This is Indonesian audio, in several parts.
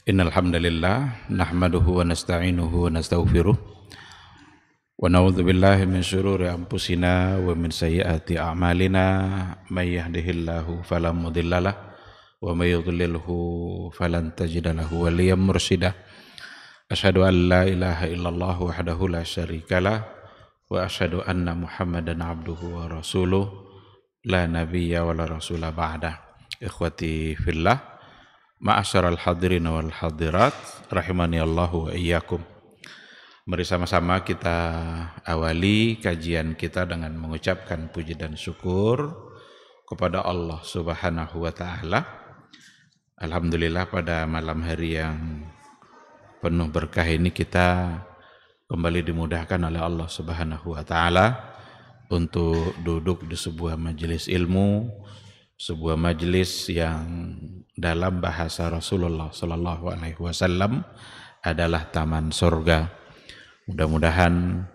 Innal hamdalillah nahmaduhu wa nasta'inuhu wa nastaghfiruh wa na'udzu billahi min shururi anfusina wa min sayyiati a'malina may yahdihillahu fala mudhillalah wa may yudlilhu falan tajida lahu waliyyan mursyida. Asyhadu an la ilaha illallah wahdahu la syarikalah wa asyhadu anna Muhammadan abduhu wa rasuluh la nabiyya wa la rasula ba'dah. Ikhwati fillah, ma'asyaral hadirin wal hadirat, rahimani Allahu wa iyyakum. Mari sama-sama kita awali kajian kita dengan mengucapkan puji dan syukur kepada Allah Subhanahu wa taala. Alhamdulillah pada malam hari yang penuh berkah ini kita kembali dimudahkan oleh Allah Subhanahu wa taala untuk duduk di sebuah majelis ilmu, sebuah majelis yang dalam bahasa Rasulullah Sallallahu Alaihi Wasallam adalah taman surga. Mudah-mudahan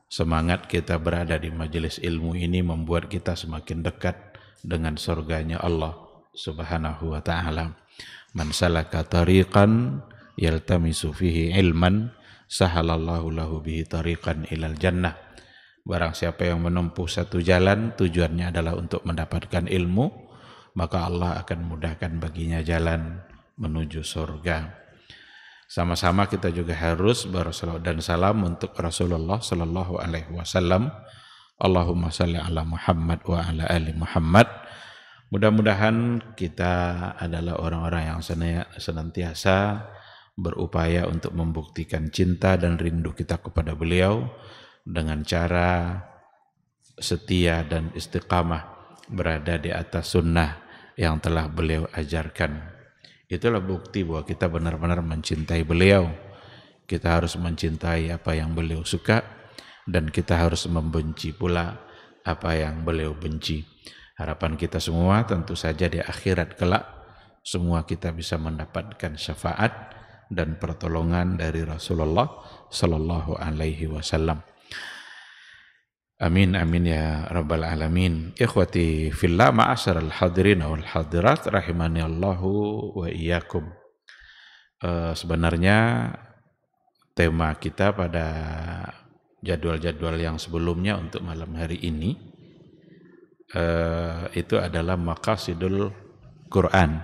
semangat kita berada di majelis ilmu ini membuat kita semakin dekat dengan surganya Allah Subhanahu wa taala. Man salaka tariqan yaltamisu fihi ilman sahalallahu lahu bihi tariqan ilal jannah. Barang siapa yang menempuh satu jalan tujuannya adalah untuk mendapatkan ilmu, maka Allah akan mudahkan baginya jalan menuju surga. Sama-sama kita juga harus bersalawat dan salam untuk Rasulullah Sallallahu Alaihi Wasallam. Allahumma salli ala Muhammad wa ala ali Muhammad. Mudah-mudahan kita adalah orang-orang yang senantiasa berupaya untuk membuktikan cinta dan rindu kita kepada beliau dengan cara setia dan istiqamah berada di atas sunnah yang telah beliau ajarkan. Itulah bukti bahwa kita benar-benar mencintai beliau. Kita harus mencintai apa yang beliau suka dan kita harus membenci pula apa yang beliau benci. Harapan kita semua tentu saja di akhirat kelak semua kita bisa mendapatkan syafaat dan pertolongan dari Rasulullah Sallallahu Alaihi Wasallam. Amin amin ya rabbal alamin. Ikhwati fillah, ma'asyaral hadirin wal hadirat, rahimani Allahu wa iyyakum. Sebenarnya tema kita pada jadwal-jadwal yang sebelumnya untuk malam hari ini itu adalah maqasidul Quran.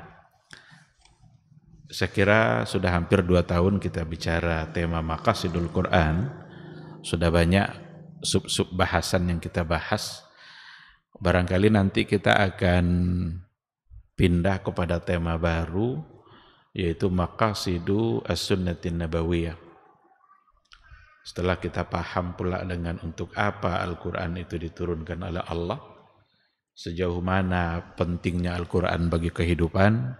Saya kira sudah hampir 2 tahun kita bicara tema maqasidul Quran. Sudah banyak sub-sub bahasan yang kita bahas. Barangkali nanti kita akan pindah kepada tema baru, yaitu maqasidu as-sunnatin nabawiyah. Setelah kita paham pula dengan untuk apa Al-Quran itu diturunkan oleh Allah, sejauh mana pentingnya Al-Quran bagi kehidupan,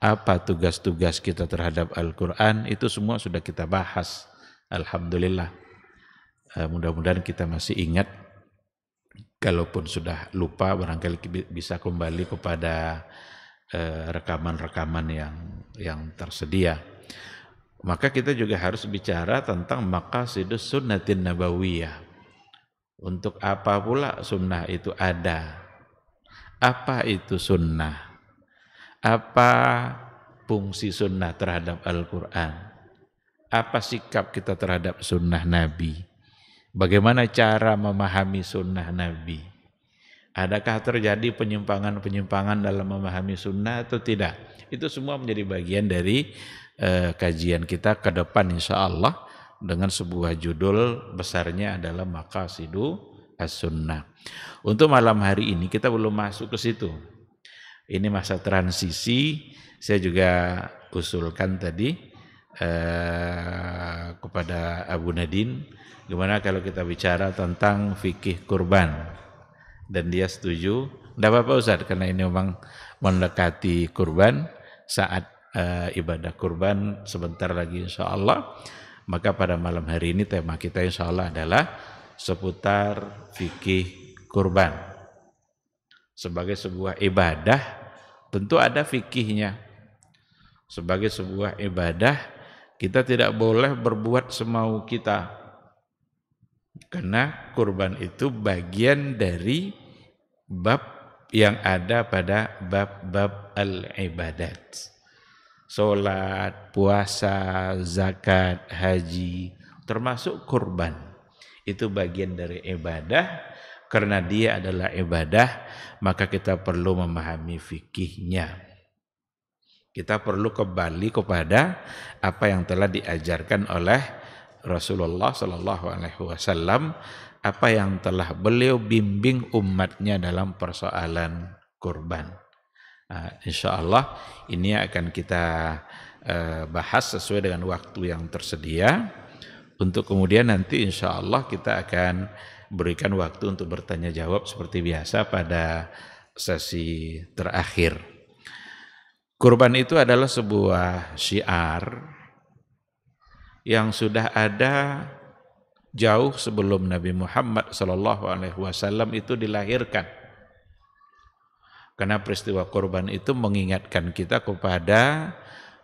apa tugas-tugas kita terhadap Al-Quran, itu semua sudah kita bahas. Alhamdulillah. Mudah-mudahan kita masih ingat. Kalaupun sudah lupa, barangkali bisa kembali kepada rekaman-rekaman yang tersedia. Maka kita juga harus bicara tentang maqasidus sunnatin nabawiyah. Untuk apa pula sunnah itu ada? Apa itu sunnah? Apa fungsi sunnah terhadap Al-Quran? Apa sikap kita terhadap sunnah Nabi? Bagaimana cara memahami sunnah Nabi? Adakah terjadi penyimpangan-penyimpangan dalam memahami sunnah atau tidak? Itu semua menjadi bagian dari kajian kita ke depan insyaAllah, dengan sebuah judul besarnya adalah Maqasidu As-Sunnah. Untuk malam hari ini kita belum masuk ke situ. Ini masa transisi. Saya juga usulkan tadi kepada Abu Nadin, gimana kalau kita bicara tentang fikih kurban, dan dia setuju. Tidak apa-apa Ustaz, karena ini memang mendekati kurban, saat ibadah kurban sebentar lagi insya Allah. Maka pada malam hari ini tema kita insya Allah adalah seputar fikih kurban. Sebagai sebuah ibadah tentu ada fikihnya. Sebagai sebuah ibadah kita tidak boleh berbuat semau kita, karena kurban itu bagian dari bab yang ada pada bab-bab al-ibadat. Sholat, puasa, zakat, haji, termasuk kurban. Itu bagian dari ibadah. Karena dia adalah ibadah, maka kita perlu memahami fikihnya. Kita perlu kembali kepada apa yang telah diajarkan oleh Rasulullah SAW, apa yang telah beliau bimbing umatnya dalam persoalan kurban. Nah, insya Allah ini akan kita bahas sesuai dengan waktu yang tersedia. Untuk kemudian nanti insya Allah kita akan berikan waktu untuk bertanya jawab seperti biasa pada sesi terakhir. Kurban itu adalah sebuah syiar yang sudah ada jauh sebelum Nabi Muhammad SAW itu dilahirkan. Karena peristiwa kurban itu mengingatkan kita kepada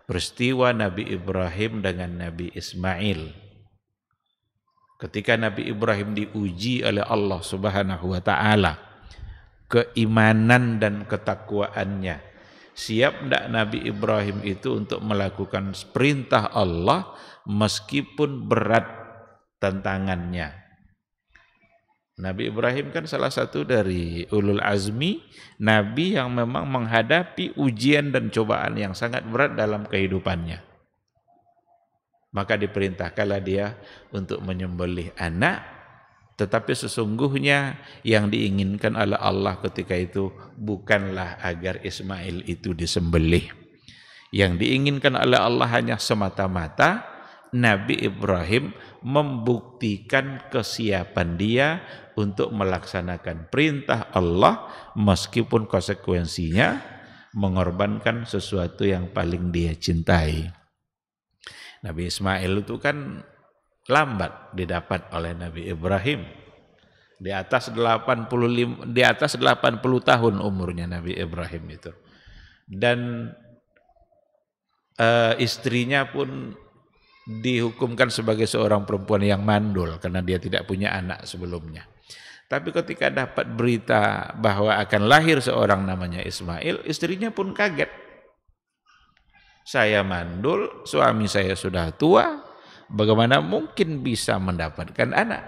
peristiwa Nabi Ibrahim dengan Nabi Ismail. Ketika Nabi Ibrahim diuji oleh Allah Subhanahu wa taala, keimanan dan ketakwaannya, siap tidak Nabi Ibrahim itu untuk melakukan perintah Allah meskipun berat tantangannya. Nabi Ibrahim kan salah satu dari ulul azmi, nabi yang memang menghadapi ujian dan cobaan yang sangat berat dalam kehidupannya. Maka diperintahkanlah dia untuk menyembelih anak, tetapi sesungguhnya yang diinginkan oleh Allah ketika itu bukanlah agar Ismail itu disembelih. Yang diinginkan oleh Allah hanya semata-mata Nabi Ibrahim membuktikan kesiapan dia untuk melaksanakan perintah Allah meskipun konsekuensinya mengorbankan sesuatu yang paling dia cintai. Nabi Ismail itu kan lambat didapat oleh Nabi Ibrahim. Di atas 80 tahun umurnya Nabi Ibrahim itu. Dan istrinya pun dihukumkan sebagai seorang perempuan yang mandul karena dia tidak punya anak sebelumnya. Tapi ketika dapat berita bahwa akan lahir seorang namanya Ismail, istrinya pun kaget. Saya mandul, suami saya sudah tua, bagaimana mungkin bisa mendapatkan anak?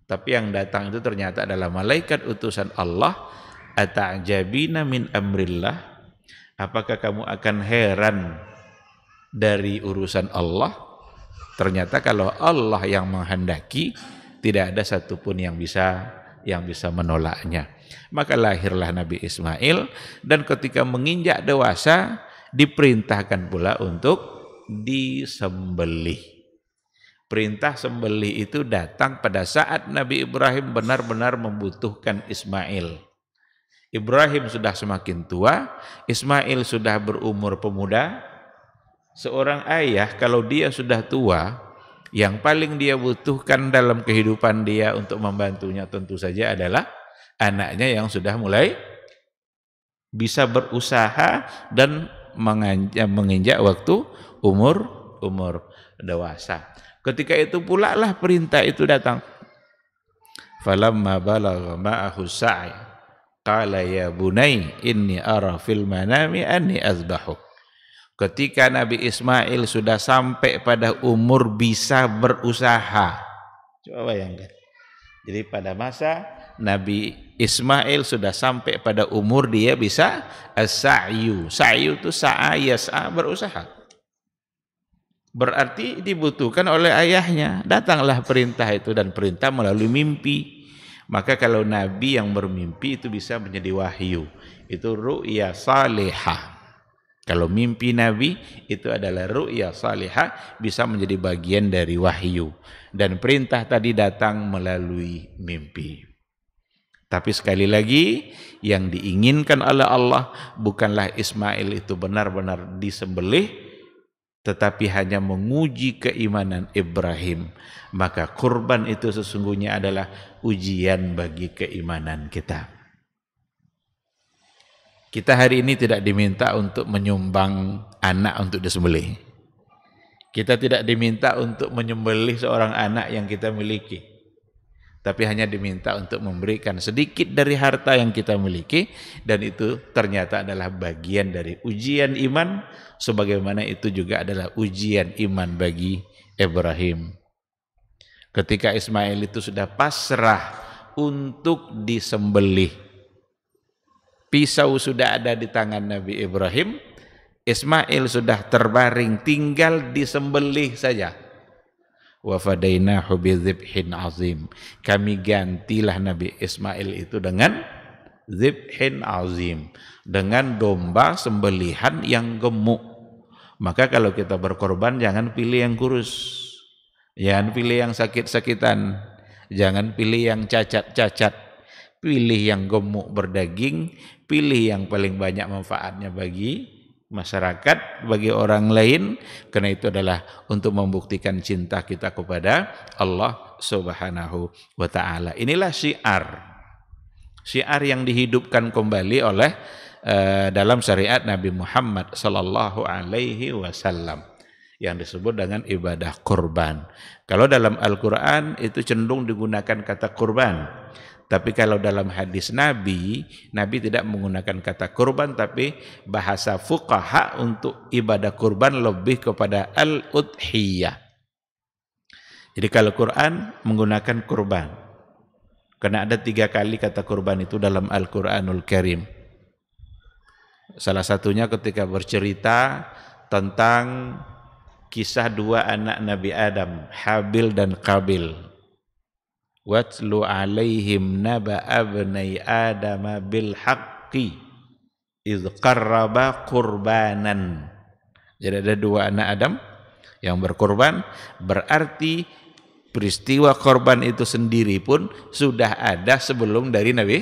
Tapi yang datang itu ternyata adalah malaikat utusan Allah. Ata'jabina min amrillah, apakah kamu akan heran dari urusan Allah? Ternyata kalau Allah yang menghendaki, tidak ada satupun yang bisa menolaknya. Maka lahirlah Nabi Ismail, dan ketika menginjak dewasa diperintahkan pula untuk disembelih. Perintah sembelih itu datang pada saat Nabi Ibrahim benar-benar membutuhkan Ismail. Ibrahim sudah semakin tua, Ismail sudah berumur pemuda. Seorang ayah kalau dia sudah tua, yang paling dia butuhkan dalam kehidupan dia untuk membantunya tentu saja adalah anaknya yang sudah mulai bisa berusaha dan menginjak waktu umur dewasa. Ketika itu pula lah perintah itu datang. Falamma balagha ma'ahu sa'i qala ya bunai inni ara fil manami anni azbahuk. Ketika Nabi Ismail sudah sampai pada umur bisa berusaha. Coba bayangkan. Jadi pada masa Nabi Ismail sudah sampai pada umur dia bisa as-sa'yu. Sa'yu itu sa'a yas'a, berusaha. Berarti dibutuhkan oleh ayahnya. Datanglah perintah itu, dan perintah melalui mimpi. Maka kalau Nabi yang bermimpi itu bisa menjadi wahyu. Itu ru'ya salihah. Kalau mimpi Nabi itu adalah ru'ya salihah, bisa menjadi bagian dari wahyu. Dan perintah tadi datang melalui mimpi. Tapi sekali lagi, yang diinginkan oleh Allah bukanlah Ismail itu benar-benar disembelih, tetapi hanya menguji keimanan Ibrahim. Maka kurban itu sesungguhnya adalah ujian bagi keimanan kita. Kita hari ini tidak diminta untuk menyumbang anak untuk disembelih. Kita tidak diminta untuk menyembelih seorang anak yang kita miliki. tapi hanya diminta untuk memberikan sedikit dari harta yang kita miliki, dan itu ternyata adalah bagian dari ujian iman, sebagaimana itu juga adalah ujian iman bagi Ibrahim. Ketika Ismail itu sudah pasrah untuk disembelih, pisau sudah ada di tangan Nabi Ibrahim, Ismail sudah terbaring, tinggal disembelih saja. Wa fadainahu bidzibhin azim. Kami gantilah Nabi Ismail itu dengan dzibhin azim, dengan domba sembelihan yang gemuk. Maka kalau kita berkorban jangan pilih yang kurus, jangan pilih yang sakit-sakitan, jangan pilih yang cacat-cacat, pilih yang gemuk berdaging, pilih yang paling banyak manfaatnya bagi masyarakat, bagi orang lain, karena itu adalah untuk membuktikan cinta kita kepada Allah Subhanahu wa taala. Inilah syiar yang dihidupkan kembali oleh dalam syariat Nabi Muhammad sallallahu alaihi wasallam yang disebut dengan ibadah kurban. Kalau dalam Al-Qur'an itu cenderung digunakan kata kurban. Tapi kalau dalam hadis Nabi tidak menggunakan kata kurban, tapi bahasa fuqaha untuk ibadah kurban lebih kepada al-udhiyah. Jadi kalau Quran menggunakan kurban, karena ada 3 kali kata kurban itu dalam Al-Quranul Karim. Salah satunya ketika bercerita tentang kisah 2 anak Nabi Adam, Habil dan Qabil. Watlu alaihim naba abnai adama bil haqqi idh qarraba qurbanan. Jadi ada 2 anak Adam yang berkorban, berarti peristiwa korban itu sendiri pun sudah ada sebelum dari Nabi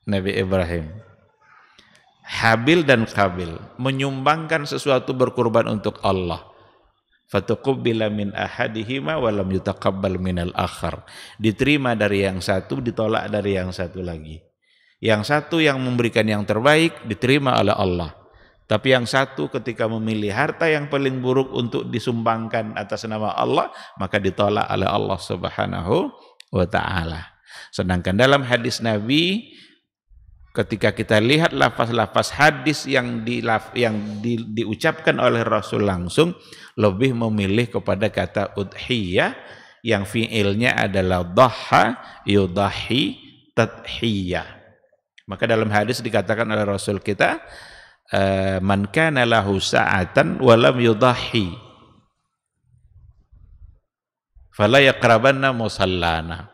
Ibrahim. Habil dan Qabil menyumbangkan sesuatu berkorban untuk Allah. Fatuqubila min ahadihima wa lam yutaqabbal minal akhar. Diterima dari yang satu, ditolak dari yang satu lagi. Yang satu yang memberikan yang terbaik diterima oleh Allah. Tapi yang satu ketika memilih harta yang paling buruk untuk disumbangkan atas nama Allah, maka ditolak oleh Allah Subhanahu wa taala. Sedangkan dalam hadis Nabi, ketika kita lihat lafaz-lafaz hadis yang diucapkan oleh Rasul langsung, lebih memilih kepada kata udhiyah yang fiilnya adalah dhaha yudahi tadhiyah. Maka dalam hadis dikatakan oleh Rasul kita, man kana lahu sa'atan wa lam yudahi fala yaqrabanna musallana.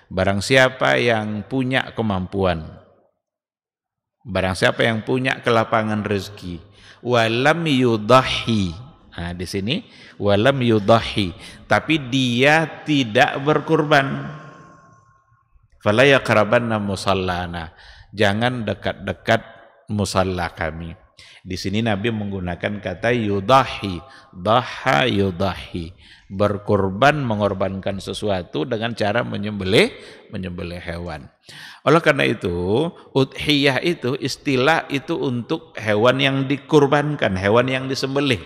Barang siapa yang punya kemampuan, barang siapa yang punya kelapangan rezeki, walam yudahi. Nah, di sini walam yudahi, tapi dia tidak berkurban. Fala yaqrabanna musallana. Jangan dekat-dekat musalla kami. Di sini Nabi menggunakan kata yudahi, daha yudahi, berkurban, mengorbankan sesuatu dengan cara menyembelih hewan. Oleh karena itu, udhiyah itu istilah itu untuk hewan yang dikurbankan, hewan yang disembelih.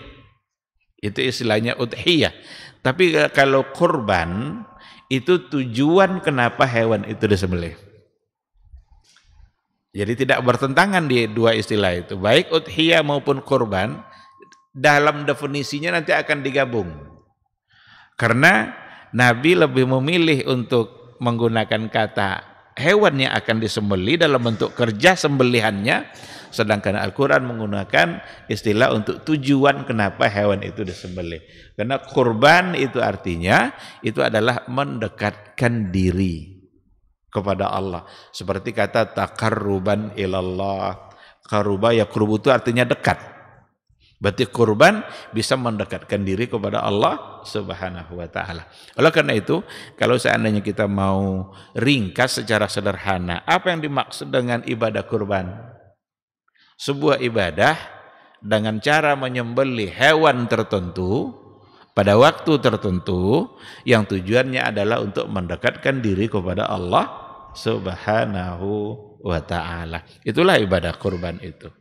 Itu istilahnya udhiyah. Tapi kalau kurban itu tujuan kenapa hewan itu disembelih. Jadi tidak bertentangan di 2 istilah itu. Baik udhiyah maupun kurban dalam definisinya nanti akan digabung. Karena Nabi lebih memilih untuk menggunakan kata hewan yang akan disembelih dalam bentuk kerja sembelihannya, sedangkan Al-Quran menggunakan istilah untuk tujuan kenapa hewan itu disembelih. Karena kurban itu artinya itu adalah mendekatkan diri kepada Allah. Seperti kata taqarruban ilallah. Qaruba yaqrubu itu artinya dekat. Berarti kurban bisa mendekatkan diri kepada Allah Subhanahu wa taala. Oleh karena itu, kalau seandainya kita mau ringkas secara sederhana, apa yang dimaksud dengan ibadah kurban? Sebuah ibadah dengan cara menyembelih hewan tertentu pada waktu tertentu yang tujuannya adalah untuk mendekatkan diri kepada Allah Subhanahu wa taala. Itulah ibadah kurban itu.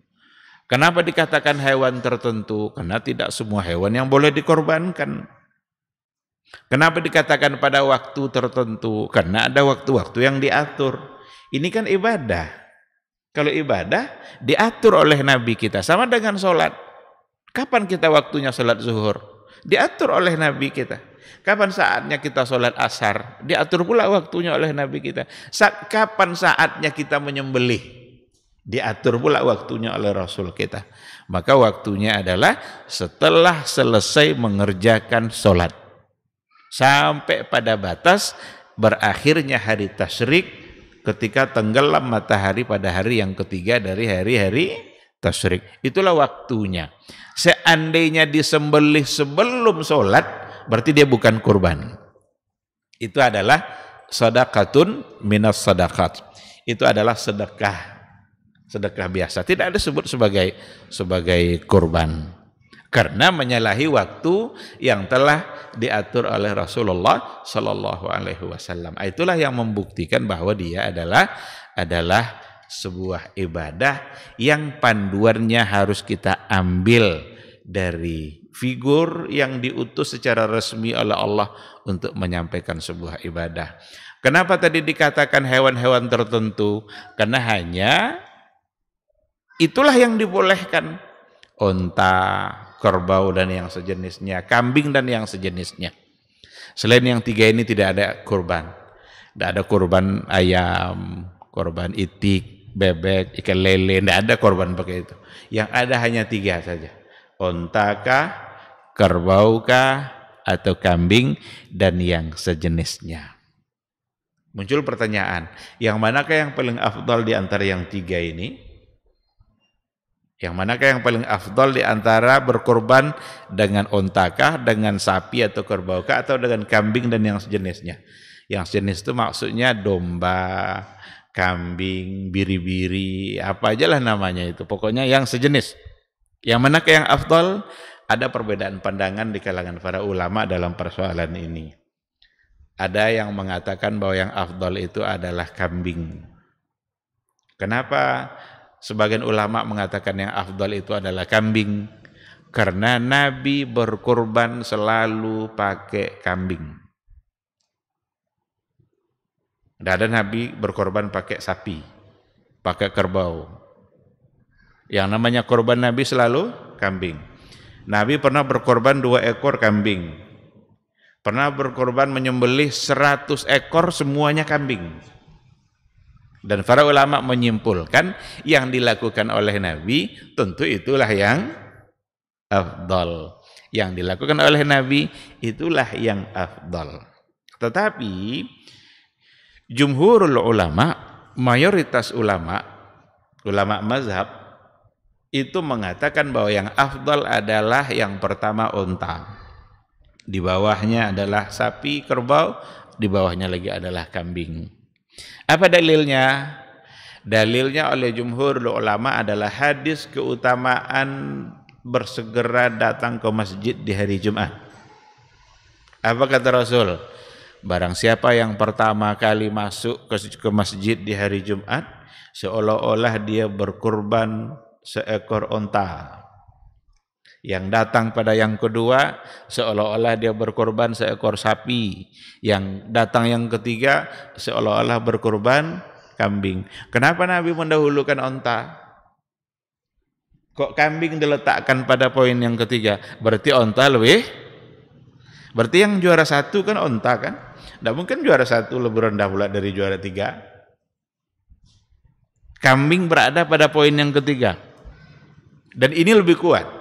Kenapa dikatakan hewan tertentu? Karena tidak semua hewan yang boleh dikorbankan. Kenapa dikatakan pada waktu tertentu? Karena ada waktu-waktu yang diatur. Ini kan ibadah. Kalau ibadah diatur oleh Nabi kita. Sama dengan sholat. Kapan kita waktunya sholat zuhur? Diatur oleh Nabi kita. Kapan saatnya kita sholat asar? Diatur pula waktunya oleh Nabi kita. Kapan saatnya kita menyembelih? Diatur pula waktunya oleh Rasul kita. Maka waktunya adalah setelah selesai mengerjakan sholat. Sampai pada batas berakhirnya hari tasyrik ketika tenggelam matahari pada hari yang ketiga dari hari-hari tasyrik. Itulah waktunya. Seandainya disembelih sebelum sholat, berarti dia bukan kurban. Itu adalah sadaqatun minas sadaqat. Itu adalah sedekah. Sedekah biasa. Tidak disebut sebagai kurban. Karena menyalahi waktu yang telah diatur oleh Rasulullah Sallallahu Alaihi Wasallam. Itulah yang membuktikan bahwa dia adalah sebuah ibadah yang panduannya harus kita ambil dari figur yang diutus secara resmi oleh Allah untuk menyampaikan sebuah ibadah. Kenapa tadi dikatakan hewan-hewan tertentu? Karena hanya itulah yang dibolehkan. Unta, kerbau dan yang sejenisnya, kambing dan yang sejenisnya. Selain yang tiga ini tidak ada kurban. Tidak ada kurban ayam, kurban itik, bebek, ikan lele, tidak ada kurban pakai itu. Yang ada hanya tiga saja. Unta kah, kerbau kah, atau kambing dan yang sejenisnya. Muncul pertanyaan, yang manakah yang paling afdal di antara yang tiga ini? Yang manakah yang paling afdal di antara berkorban dengan ontakah, dengan sapi atau kerbaukah, atau dengan kambing dan yang sejenisnya? Yang sejenis itu maksudnya domba, kambing, biri-biri, apa aja lah namanya itu. Pokoknya yang sejenis. Yang manakah yang afdal? Ada perbedaan pandangan di kalangan para ulama dalam persoalan ini. Ada yang mengatakan bahwa yang afdal itu adalah kambing. Kenapa? Sebagian ulama mengatakan yang afdal itu adalah kambing karena Nabi berkorban selalu pakai kambing. Tidak ada Nabi berkorban pakai sapi, pakai kerbau. Yang namanya korban Nabi selalu kambing. Nabi pernah berkorban 2 ekor kambing. Pernah berkorban menyembelih 100 ekor semuanya kambing. Dan para ulama menyimpulkan yang dilakukan oleh Nabi tentu itulah yang afdal. Yang dilakukan oleh Nabi itulah yang afdal. Tetapi jumhurul ulama, mayoritas ulama mazhab itu mengatakan bahwa yang afdal adalah yang pertama unta. Di bawahnya adalah sapi, kerbau, di bawahnya lagi adalah kambing. Apa dalilnya? Dalilnya oleh jumhur ulama adalah hadis keutamaan bersegera datang ke masjid di hari Jumat. Apa kata Rasul? Barang siapa yang pertama kali masuk ke masjid di hari Jumat, seolah-olah dia berkurban seekor unta. Yang datang pada yang kedua, seolah-olah dia berkorban seekor sapi. Yang datang yang ketiga, seolah-olah berkorban kambing. Kenapa Nabi mendahulukan unta? Kok kambing diletakkan pada poin yang ketiga? Berarti unta lebih? Berarti yang juara 1 kan unta kan? Tidak mungkin juara 1 lebih rendah pula dari juara 3. Kambing berada pada poin yang ketiga. Dan ini lebih kuat.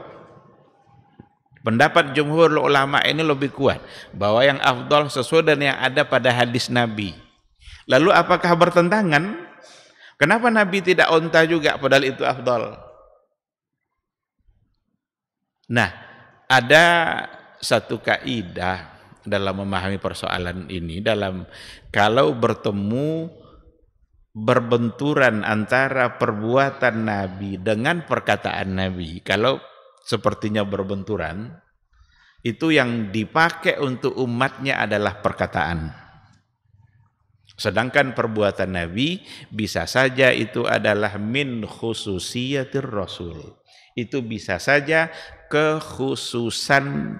Pendapat jumhur ulama ini lebih kuat bahwa yang afdal sesuai dengan yang ada pada hadis Nabi. Lalu apakah bertentangan? Kenapa Nabi tidak unta juga padahal itu afdal? Nah, ada satu kaidah dalam memahami persoalan ini, dalam kalau berbenturan antara perbuatan Nabi dengan perkataan Nabi, kalau sepertinya berbenturan, itu yang dipakai untuk umatnya adalah perkataan. Sedangkan perbuatan Nabi bisa saja itu adalah min khususiyatir Rasul. Itu bisa saja kekhususan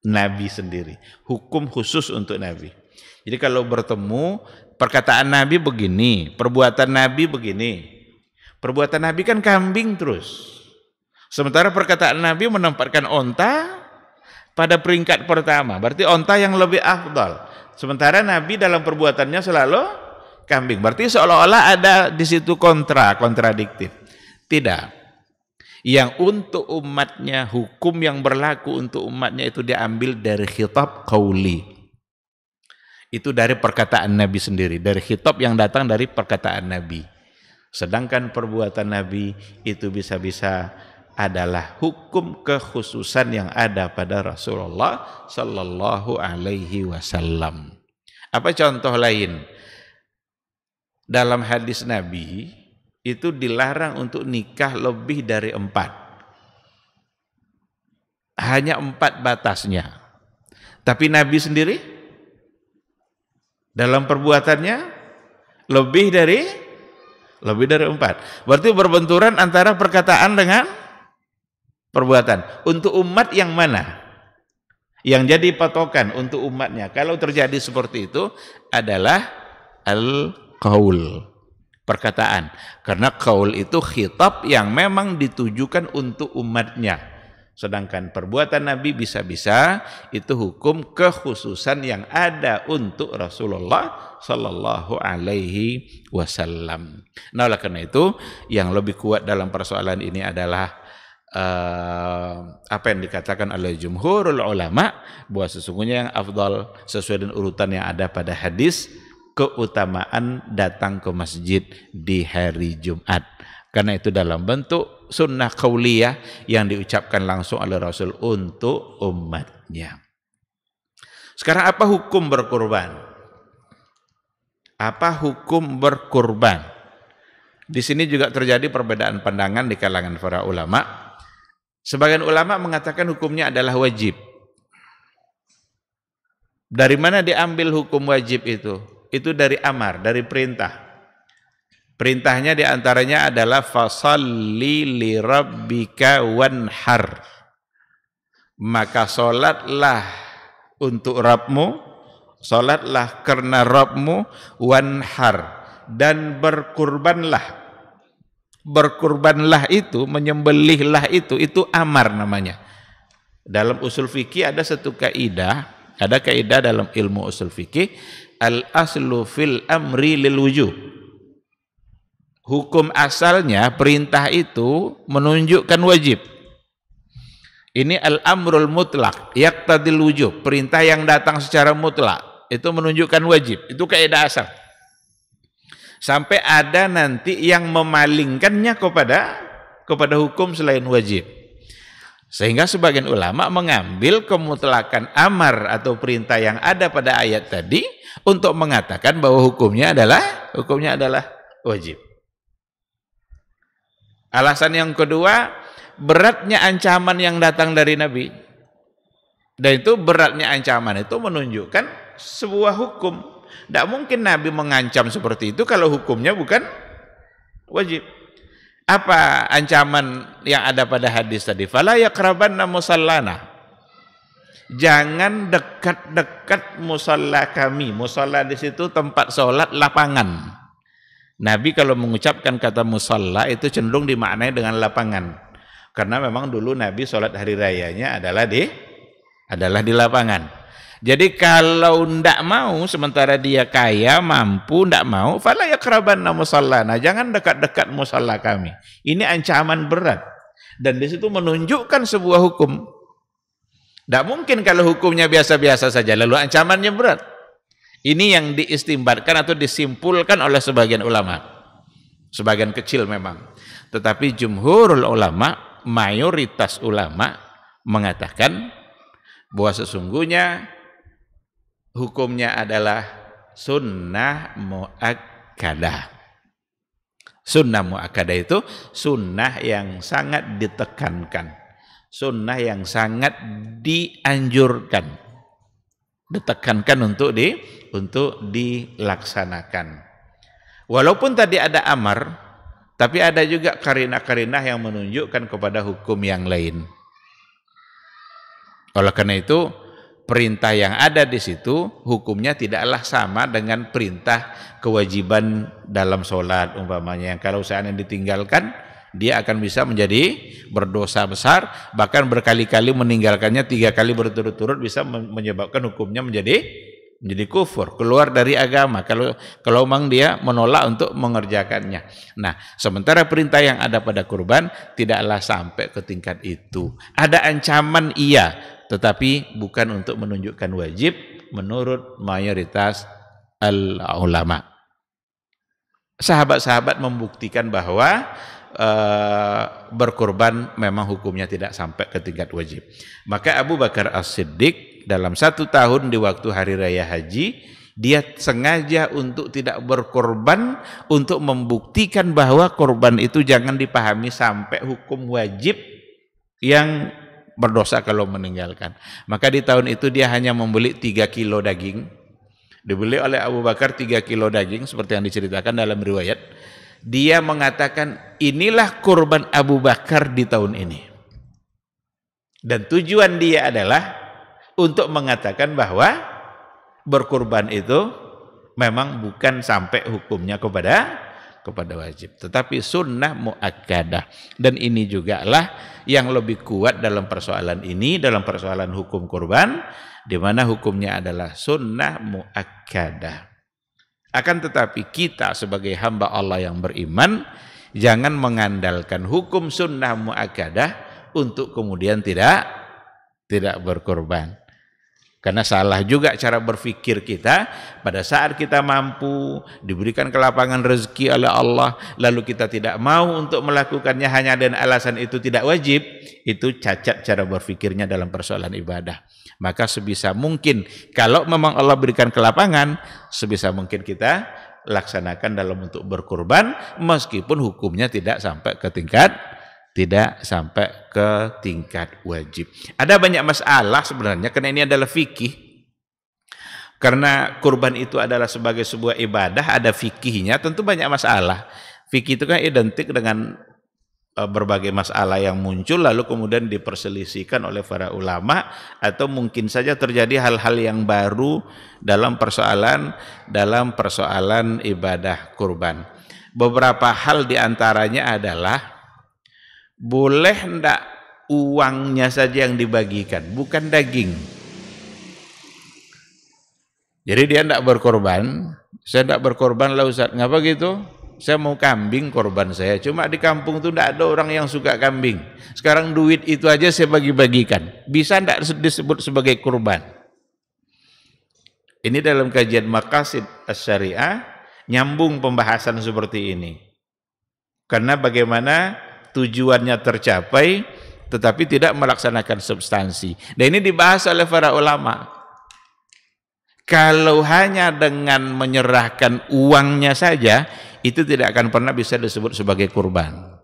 Nabi sendiri. Hukum khusus untuk Nabi. Jadi kalau bertemu, perkataan Nabi begini, perbuatan Nabi begini. Perbuatan Nabi kan kambing terus. Sementara perkataan Nabi menempatkan onta pada peringkat pertama. Berarti onta yang lebih afdal. Sementara Nabi dalam perbuatannya selalu kambing. Berarti seolah-olah ada di situ kontradiktif. Tidak. Yang untuk umatnya, hukum yang berlaku untuk umatnya itu diambil dari khitab qauli. Itu dari perkataan Nabi sendiri, dari khitab yang datang dari perkataan Nabi. Sedangkan perbuatan Nabi itu bisa-bisa adalah hukum kekhususan yang ada pada Rasulullah sallallahu alaihi wasallam. Apa contoh lain? Dalam hadis Nabi itu dilarang untuk nikah lebih dari 4. Hanya 4 batasnya. Tapi Nabi sendiri dalam perbuatannya lebih dari 4. Berarti berbenturan antara perkataan dengan perbuatan. Untuk umat yang mana? Yang jadi patokan untuk umatnya. Kalau terjadi seperti itu adalah al-qaul, perkataan. Karena qaul itu khitab yang memang ditujukan untuk umatnya. Sedangkan perbuatan Nabi bisa-bisa itu hukum kekhususan yang ada untuk Rasulullah sallallahu alaihi wasallam. Nah, oleh karena itu yang lebih kuat dalam persoalan ini adalah apa yang dikatakan oleh jumhurul ulama, bahwa sesungguhnya yang afdal sesuai dengan urutan yang ada pada hadis, keutamaan datang ke masjid di hari Jumat. Karena itu dalam bentuk sunnah qauliyah yang diucapkan langsung oleh Rasul untuk umatnya. Sekarang apa hukum berkurban? Apa hukum berkurban? Di sini juga terjadi perbedaan pandangan di kalangan para ulama. Sebagian ulama mengatakan hukumnya adalah wajib. Dari mana diambil hukum wajib itu? Itu dari amar, dari perintah. Perintahnya diantaranya adalah fasalli li rabbika wanhar. Maka solatlah untuk Rabbmu, solatlah karena Rabbmu, wanhar, dan berkurbanlah. Berkurbanlah itu, menyembelihlah itu amar namanya. Dalam usul fikih ada satu kaidah, ada kaidah dalam ilmu usul fikih, al-aslu fil amri lil wujub. Hukum asalnya perintah itu menunjukkan wajib. Ini al-amrul mutlak, yaqtadil wujub. Perintah yang datang secara mutlak itu menunjukkan wajib. Itu kaidah asal. Sampai ada nanti yang memalingkannya kepada hukum selain wajib. Sehingga sebagian ulama mengambil kemutlakan amar atau perintah yang ada pada ayat tadi untuk mengatakan bahwa hukumnya adalah wajib. Alasan yang kedua, beratnya ancaman yang datang dari Nabi. Dan itu beratnya ancaman itu menunjukkan sebuah hukum. Tidak mungkin Nabi mengancam seperti itu kalau hukumnya bukan wajib. Apa ancaman yang ada pada hadis tadi? Fala yaqrabanna musallana. Jangan dekat-dekat musalla kami. Musalla di situ tempat sholat lapangan. Nabi kalau mengucapkan kata musalla itu cenderung dimaknai dengan lapangan. Karena memang dulu Nabi sholat hari rayanya adalah di lapangan. Jadi kalau ndak mau, sementara dia kaya, mampu, ndak mau, fala yaqrabanna musallana, jangan dekat-dekat musalla kami. Ini ancaman berat. Dan di situ menunjukkan sebuah hukum. Ndak mungkin kalau hukumnya biasa-biasa saja, lalu ancamannya berat. Ini yang diistimbatkan atau disimpulkan oleh sebagian ulama. Sebagian kecil memang. Tetapi jumhurul ulama, mayoritas ulama mengatakan bahwa sesungguhnya hukumnya adalah sunnah muakkadah. Sunnah muakkadah itu sunnah yang sangat ditekankan. Sunnah yang sangat dianjurkan. Ditekankan untuk dilaksanakan. Walaupun tadi ada amar, tapi ada juga karinah-karinah yang menunjukkan kepada hukum yang lain. Oleh karena itu, perintah yang ada di situ hukumnya tidaklah sama dengan perintah kewajiban dalam sholat umpamanya, yang kalau seandainya ditinggalkan dia akan bisa menjadi berdosa besar, bahkan berkali-kali meninggalkannya 3 kali berturut-turut bisa menyebabkan hukumnya menjadi kufur, keluar dari agama kalau memang dia menolak untuk mengerjakannya. Nah, sementara perintah yang ada pada kurban tidaklah sampai ke tingkat itu. Ada ancaman iya, tetapi bukan untuk menunjukkan wajib menurut mayoritas ulama. Sahabat-sahabat membuktikan bahwa berkurban memang hukumnya tidak sampai ke tingkat wajib. Maka Abu Bakar As-Siddiq dalam 1 tahun di waktu hari raya haji, dia sengaja untuk tidak berkorban untuk membuktikan bahwa korban itu jangan dipahami sampai hukum wajib yang berdosa kalau meninggalkan. Maka di tahun itu dia hanya membeli 3 kilo daging. Dibeli oleh Abu Bakar 3 kilo daging seperti yang diceritakan dalam riwayat. Dia mengatakan inilah kurban Abu Bakar di tahun ini. Dan tujuan dia adalah untuk mengatakan bahwa berkurban itu memang bukan sampai hukumnya kepada wajib, tetapi sunnah muakkadah. Dan ini juga lah yang lebih kuat dalam persoalan ini, dalam persoalan hukum kurban, di mana hukumnya adalah sunnah muakkadah. Akan tetapi kita sebagai hamba Allah yang beriman jangan mengandalkan hukum sunnah muakkadah untuk kemudian tidak berkorban. Karena salah juga cara berpikir kita. Pada saat kita mampu, diberikan kelapangan rezeki oleh Allah, lalu kita tidak mau untuk melakukannya hanya dengan alasan itu tidak wajib, itu cacat cara berpikirnya dalam persoalan ibadah. Maka sebisa mungkin kalau memang Allah berikan kelapangan, sebisa mungkin kita laksanakan dalam untuk berkurban, meskipun hukumnya tidak sampai ke tingkat wajib. Ada banyak masalah sebenarnya, karena ini adalah fikih. Karena kurban itu adalah sebagai sebuah ibadah, ada fikihnya, tentu banyak masalah. Fikih itu kan identik dengan berbagai masalah yang muncul lalu kemudian diperselisihkan oleh para ulama, atau mungkin saja terjadi hal-hal yang baru dalam persoalan ibadah kurban. Beberapa hal diantaranya adalah boleh ndak uangnya saja yang dibagikan, bukan daging. Jadi dia ndak berkorban, saya ndak berkorban lah Ustaz, ngapa gitu? Saya mau kambing korban saya, cuma di kampung itu ndak ada orang yang suka kambing. Sekarang duit itu aja saya bagi-bagikan, bisa ndak disebut sebagai kurban? Ini dalam kajian Maqasid Asy-Syariah nyambung pembahasan seperti ini. Karena bagaimana tujuannya tercapai tetapi tidak melaksanakan substansi. Dan ini dibahas oleh para ulama. Kalau hanya dengan menyerahkan uangnya saja, itu tidak akan pernah bisa disebut sebagai kurban.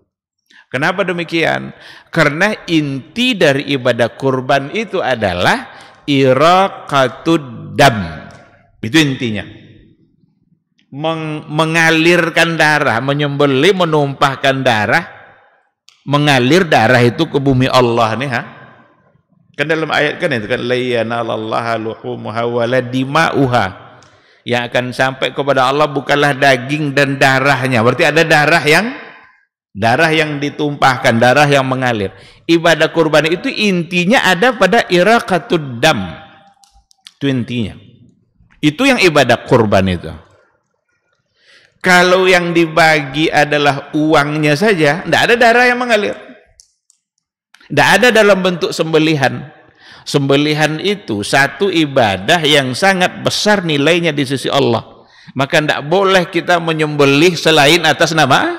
Kenapa demikian? Karena inti dari ibadah kurban itu adalah iraqatud dam. Itu intinya. Mengalirkan darah, menyembelih, menumpahkan darah. Mengalir darah itu ke bumi Allah nih, ha? Kan dalam ayat kan itu kan la yanalallaha luhumuha wala dima'uha. Yang akan sampai kepada Allah bukanlah daging dan darahnya. Berarti ada darah yang ditumpahkan, darah yang mengalir. Ibadah kurban itu intinya ada pada iraqatud dam. Itu intinya. Itu yang ibadah kurban itu. Kalau yang dibagi adalah uangnya saja, tidak ada darah yang mengalir. Tidak ada dalam bentuk sembelihan. Sembelihan itu satu ibadah yang sangat besar nilainya di sisi Allah. Maka tidak boleh kita menyembelih selain atas nama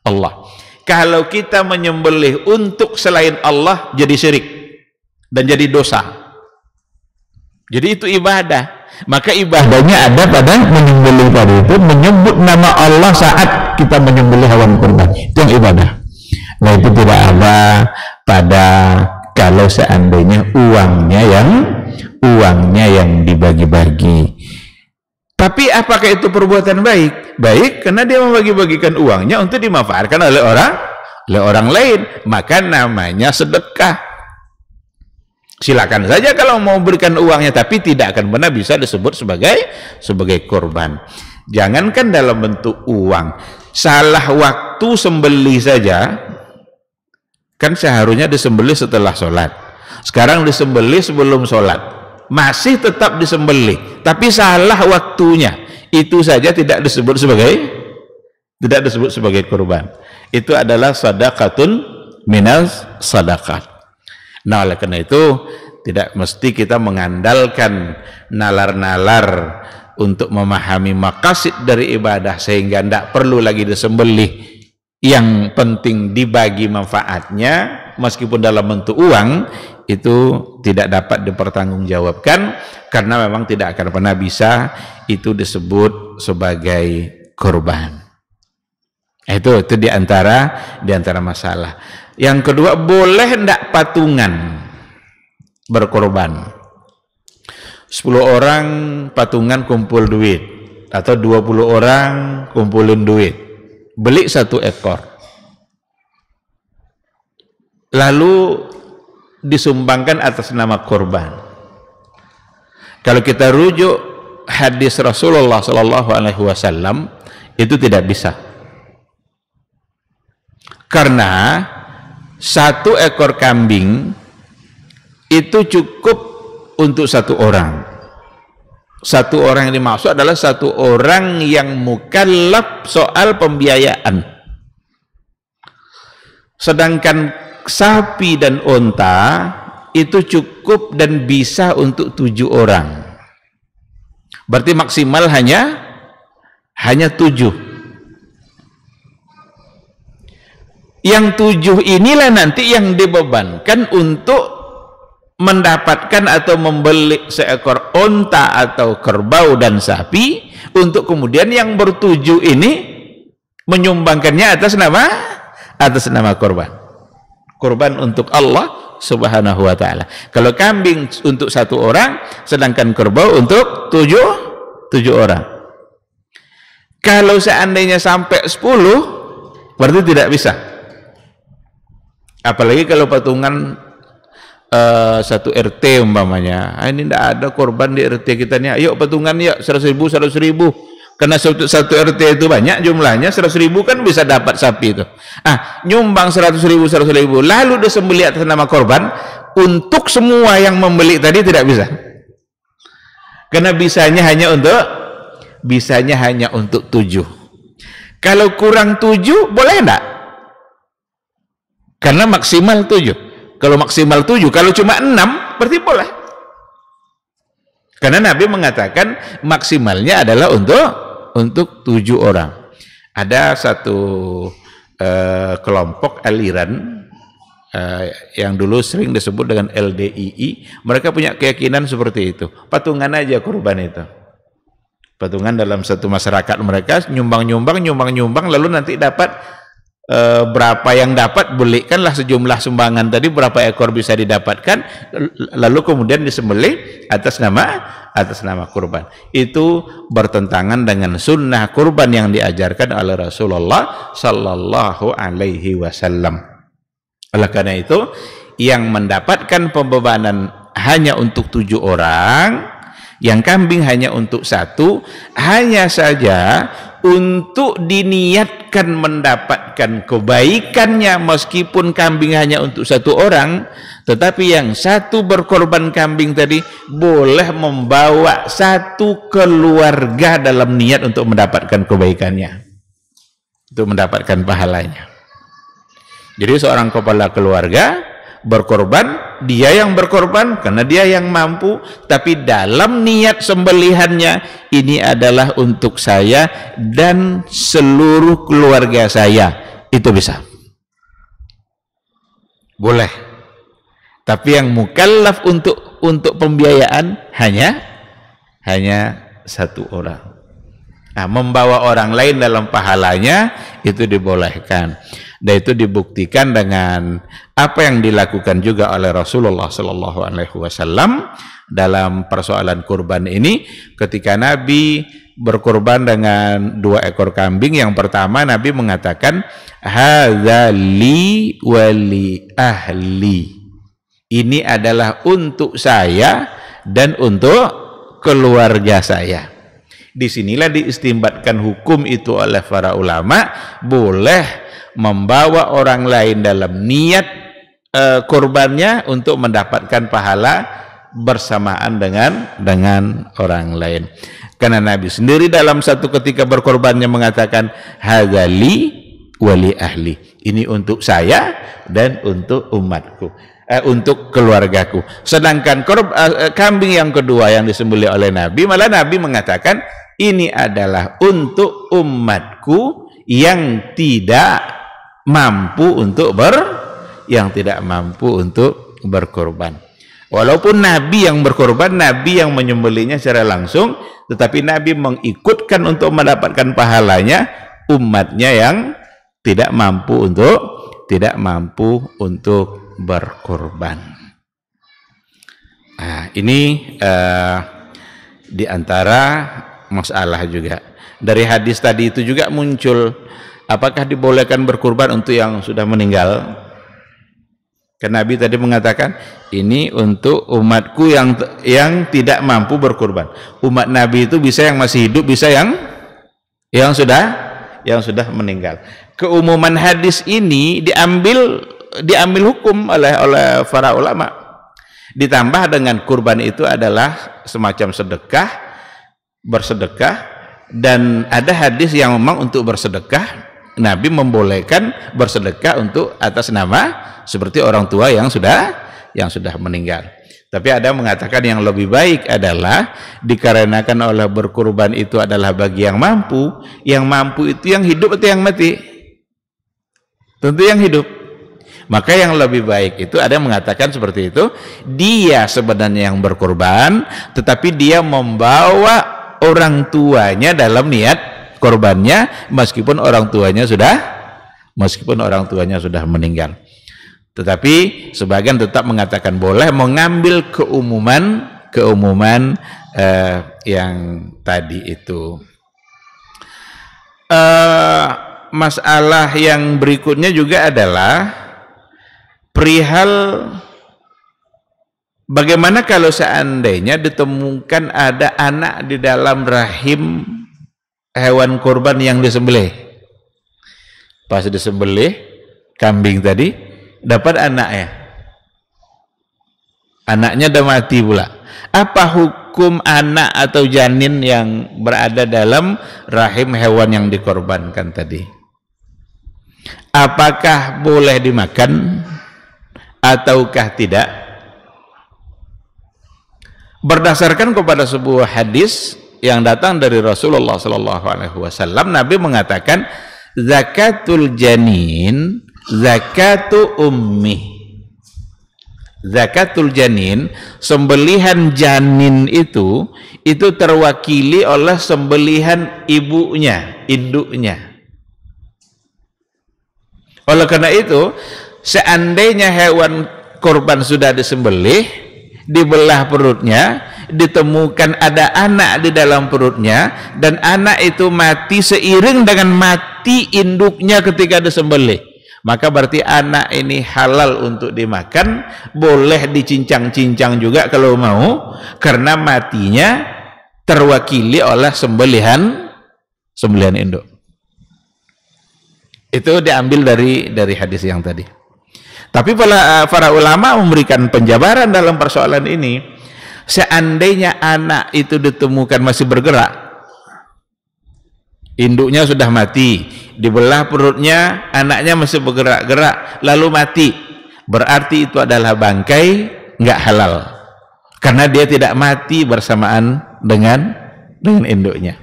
Allah. Kalau kita menyembelih untuk selain Allah, jadi syirik dan jadi dosa. Jadi itu ibadah. Maka ibadahnya ada pada menyembelih tadi itu, menyebut nama Allah saat kita menyembelih hewan kurban. Itu yang ibadah. Nah itu tidak ada pada kalau seandainya uangnya yang dibagi-bagi. Tapi apakah itu perbuatan baik? Baik, karena dia membagi-bagikan uangnya untuk dimanfaatkan oleh orang lain. Maka namanya sedekah. Silakan saja kalau mau berikan uangnya, tapi tidak akan pernah bisa disebut sebagai korban. Jangankan dalam bentuk uang, salah waktu sembelih saja, kan seharusnya disembelih setelah sholat. Sekarang disembelih sebelum sholat, masih tetap disembelih, tapi salah waktunya, itu saja tidak disebut sebagai kurban. Itu adalah sadaqatun minas sadaqat. Nah, oleh karena itu tidak mesti kita mengandalkan nalar-nalar untuk memahami maqasid dari ibadah sehingga tidak perlu lagi disembelih. Yang penting dibagi manfaatnya, meskipun dalam bentuk uang, itu tidak dapat dipertanggungjawabkan karena memang tidak akan pernah bisa itu disebut sebagai korban. Itu di antara masalah. Yang kedua, boleh tidak patungan berkorban. 10 orang patungan kumpul duit, atau 20 orang kumpulin duit, beli 1 ekor, lalu disumbangkan atas nama korban. Kalau kita rujuk hadis Rasulullah SAW, itu tidak bisa, karena 1 ekor kambing itu cukup untuk 1 orang. 1 orang yang dimaksud adalah 1 orang yang mukallaf soal pembiayaan. Sedangkan sapi dan unta itu cukup dan bisa untuk 7 orang. Berarti maksimal hanya 7. Yang 7 inilah nanti yang dibebankan untuk mendapatkan atau membeli seekor unta atau kerbau dan sapi, untuk kemudian yang ber-7 ini menyumbangkannya atas nama korban untuk Allah Subhanahu wa ta'ala. Kalau kambing untuk 1 orang, sedangkan kerbau untuk 7 orang. Kalau seandainya sampai 10, berarti tidak bisa. Apalagi kalau patungan 1 RT umpamanya, ini tidak ada korban di RT kita nih, ayo patungan ya 100.000, karena 1 RT itu banyak jumlahnya, 100.000 kan bisa dapat sapi itu. Nyumbang 100.000, lalu disembelih atas nama korban, untuk semua yang membeli tadi tidak bisa, karena bisanya hanya untuk 7. Kalau kurang 7 boleh enggak? Karena maksimal 7. Kalau maksimal 7, kalau cuma 6 berarti boleh. Karena Nabi mengatakan maksimalnya adalah untuk 7 orang. Ada satu kelompok aliran yang dulu sering disebut dengan LDII, mereka punya keyakinan seperti itu. Patungan aja kurban itu. Patungan dalam satu masyarakat mereka, nyumbang, lalu nanti dapat berapa yang dapat, belikanlah sejumlah sumbangan tadi, berapa ekor bisa didapatkan, lalu kemudian disembelih atas nama kurban. Itu bertentangan dengan sunnah kurban yang diajarkan oleh Rasulullah Sallallahu Alaihi Wasallam. Oleh karena itu, yang mendapatkan pembebanan hanya untuk 7 orang, yang kambing hanya untuk 1, hanya saja untuk diniatkan mendapatkan kebaikannya, meskipun kambing hanya untuk 1 orang, tetapi yang 1 berkorban kambing tadi boleh membawa 1 keluarga dalam niat untuk mendapatkan kebaikannya, untuk mendapatkan pahalanya. Jadi seorang kepala keluarga berkorban, dia yang berkorban karena dia yang mampu, tapi dalam niat sembelihannya ini adalah untuk saya dan seluruh keluarga saya, itu bisa, boleh. Tapi yang mukallaf untuk pembiayaan hanya 1 orang. Membawa orang lain dalam pahalanya itu dibolehkan. Dan itu dibuktikan dengan apa yang dilakukan juga oleh Rasulullah Sallallahu Alaihi Wasallam dalam persoalan kurban ini. Ketika Nabi berkurban dengan 2 ekor kambing, yang pertama Nabi mengatakan, hadza li wa li ahli, Ini adalah untuk saya dan untuk keluarga saya. Disinilah diistimbatkan hukum itu oleh para ulama, boleh membawa orang lain dalam niat kurbannya untuk mendapatkan pahala bersamaan dengan orang lain. Karena Nabi sendiri dalam satu ketika berkorbannya mengatakan, hadzali wali ahli, ini untuk saya dan untuk umatku, untuk keluargaku. Sedangkan kambing yang kedua yang disembelih oleh Nabi, malah Nabi mengatakan, ini adalah untuk umatku yang tidak mampu untuk berkorban. Walaupun Nabi yang berkorban, Nabi yang menyembelihnya secara langsung, tetapi Nabi mengikutkan untuk mendapatkan pahalanya umatnya yang tidak mampu untuk berkorban. Nah, ini di antara masalah juga. Dari hadis tadi itu juga muncul, apakah dibolehkan berkurban untuk yang sudah meninggal? Karena Nabi tadi mengatakan, ini untuk umatku yang tidak mampu berkurban. Umat Nabi itu bisa yang masih hidup, bisa yang sudah meninggal. Keumuman hadis ini diambil hukum oleh para ulama. Ditambah dengan kurban itu adalah semacam bersedekah, dan ada hadis yang memang untuk bersedekah Nabi membolehkan bersedekah untuk atas nama seperti orang tua yang sudah meninggal. Tapi ada mengatakan yang lebih baik adalah dikarenakan oleh berkurban itu adalah bagi yang mampu itu yang hidup atau yang mati? Tentu yang hidup. Maka yang lebih baik itu ada yang mengatakan seperti itu, dia sebenarnya yang berkorban, tetapi dia membawa orang tuanya dalam niat korbannya, meskipun orang tuanya sudah meninggal. Tetapi sebagian tetap mengatakan boleh mengambil keumuman yang tadi itu. Masalah yang berikutnya juga adalah perihal bagaimana kalau seandainya ditemukan ada anak di dalam rahim hewan kurban yang disembelih. Pas disembelih kambing tadi dapat anaknya, anaknya udah mati pula. Apa hukum anak atau janin yang berada dalam rahim hewan yang dikorbankan tadi? Apakah boleh dimakan ataukah tidak? Berdasarkan kepada sebuah hadis yang datang dari Rasulullah SAW, Nabi mengatakan, zakatul janin zakatu ummi. Zakatul janin, sembelihan janin itu terwakili oleh sembelihan ibunya, induknya. Oleh karena itu, seandainya hewan kurban sudah disembelih, dibelah perutnya, ditemukan ada anak di dalam perutnya, dan anak itu mati seiring dengan mati induknya ketika disembelih, maka berarti anak ini halal untuk dimakan, boleh dicincang-cincang juga kalau mau, karena matinya terwakili oleh sembelihan induk. Itu diambil dari hadis yang tadi. Tapi para ulama memberikan penjabaran dalam persoalan ini. Seandainya anak itu ditemukan masih bergerak, induknya sudah mati, dibelah perutnya, anaknya masih bergerak-gerak, lalu mati, berarti itu adalah bangkai, nggak halal, karena dia tidak mati bersamaan dengan induknya.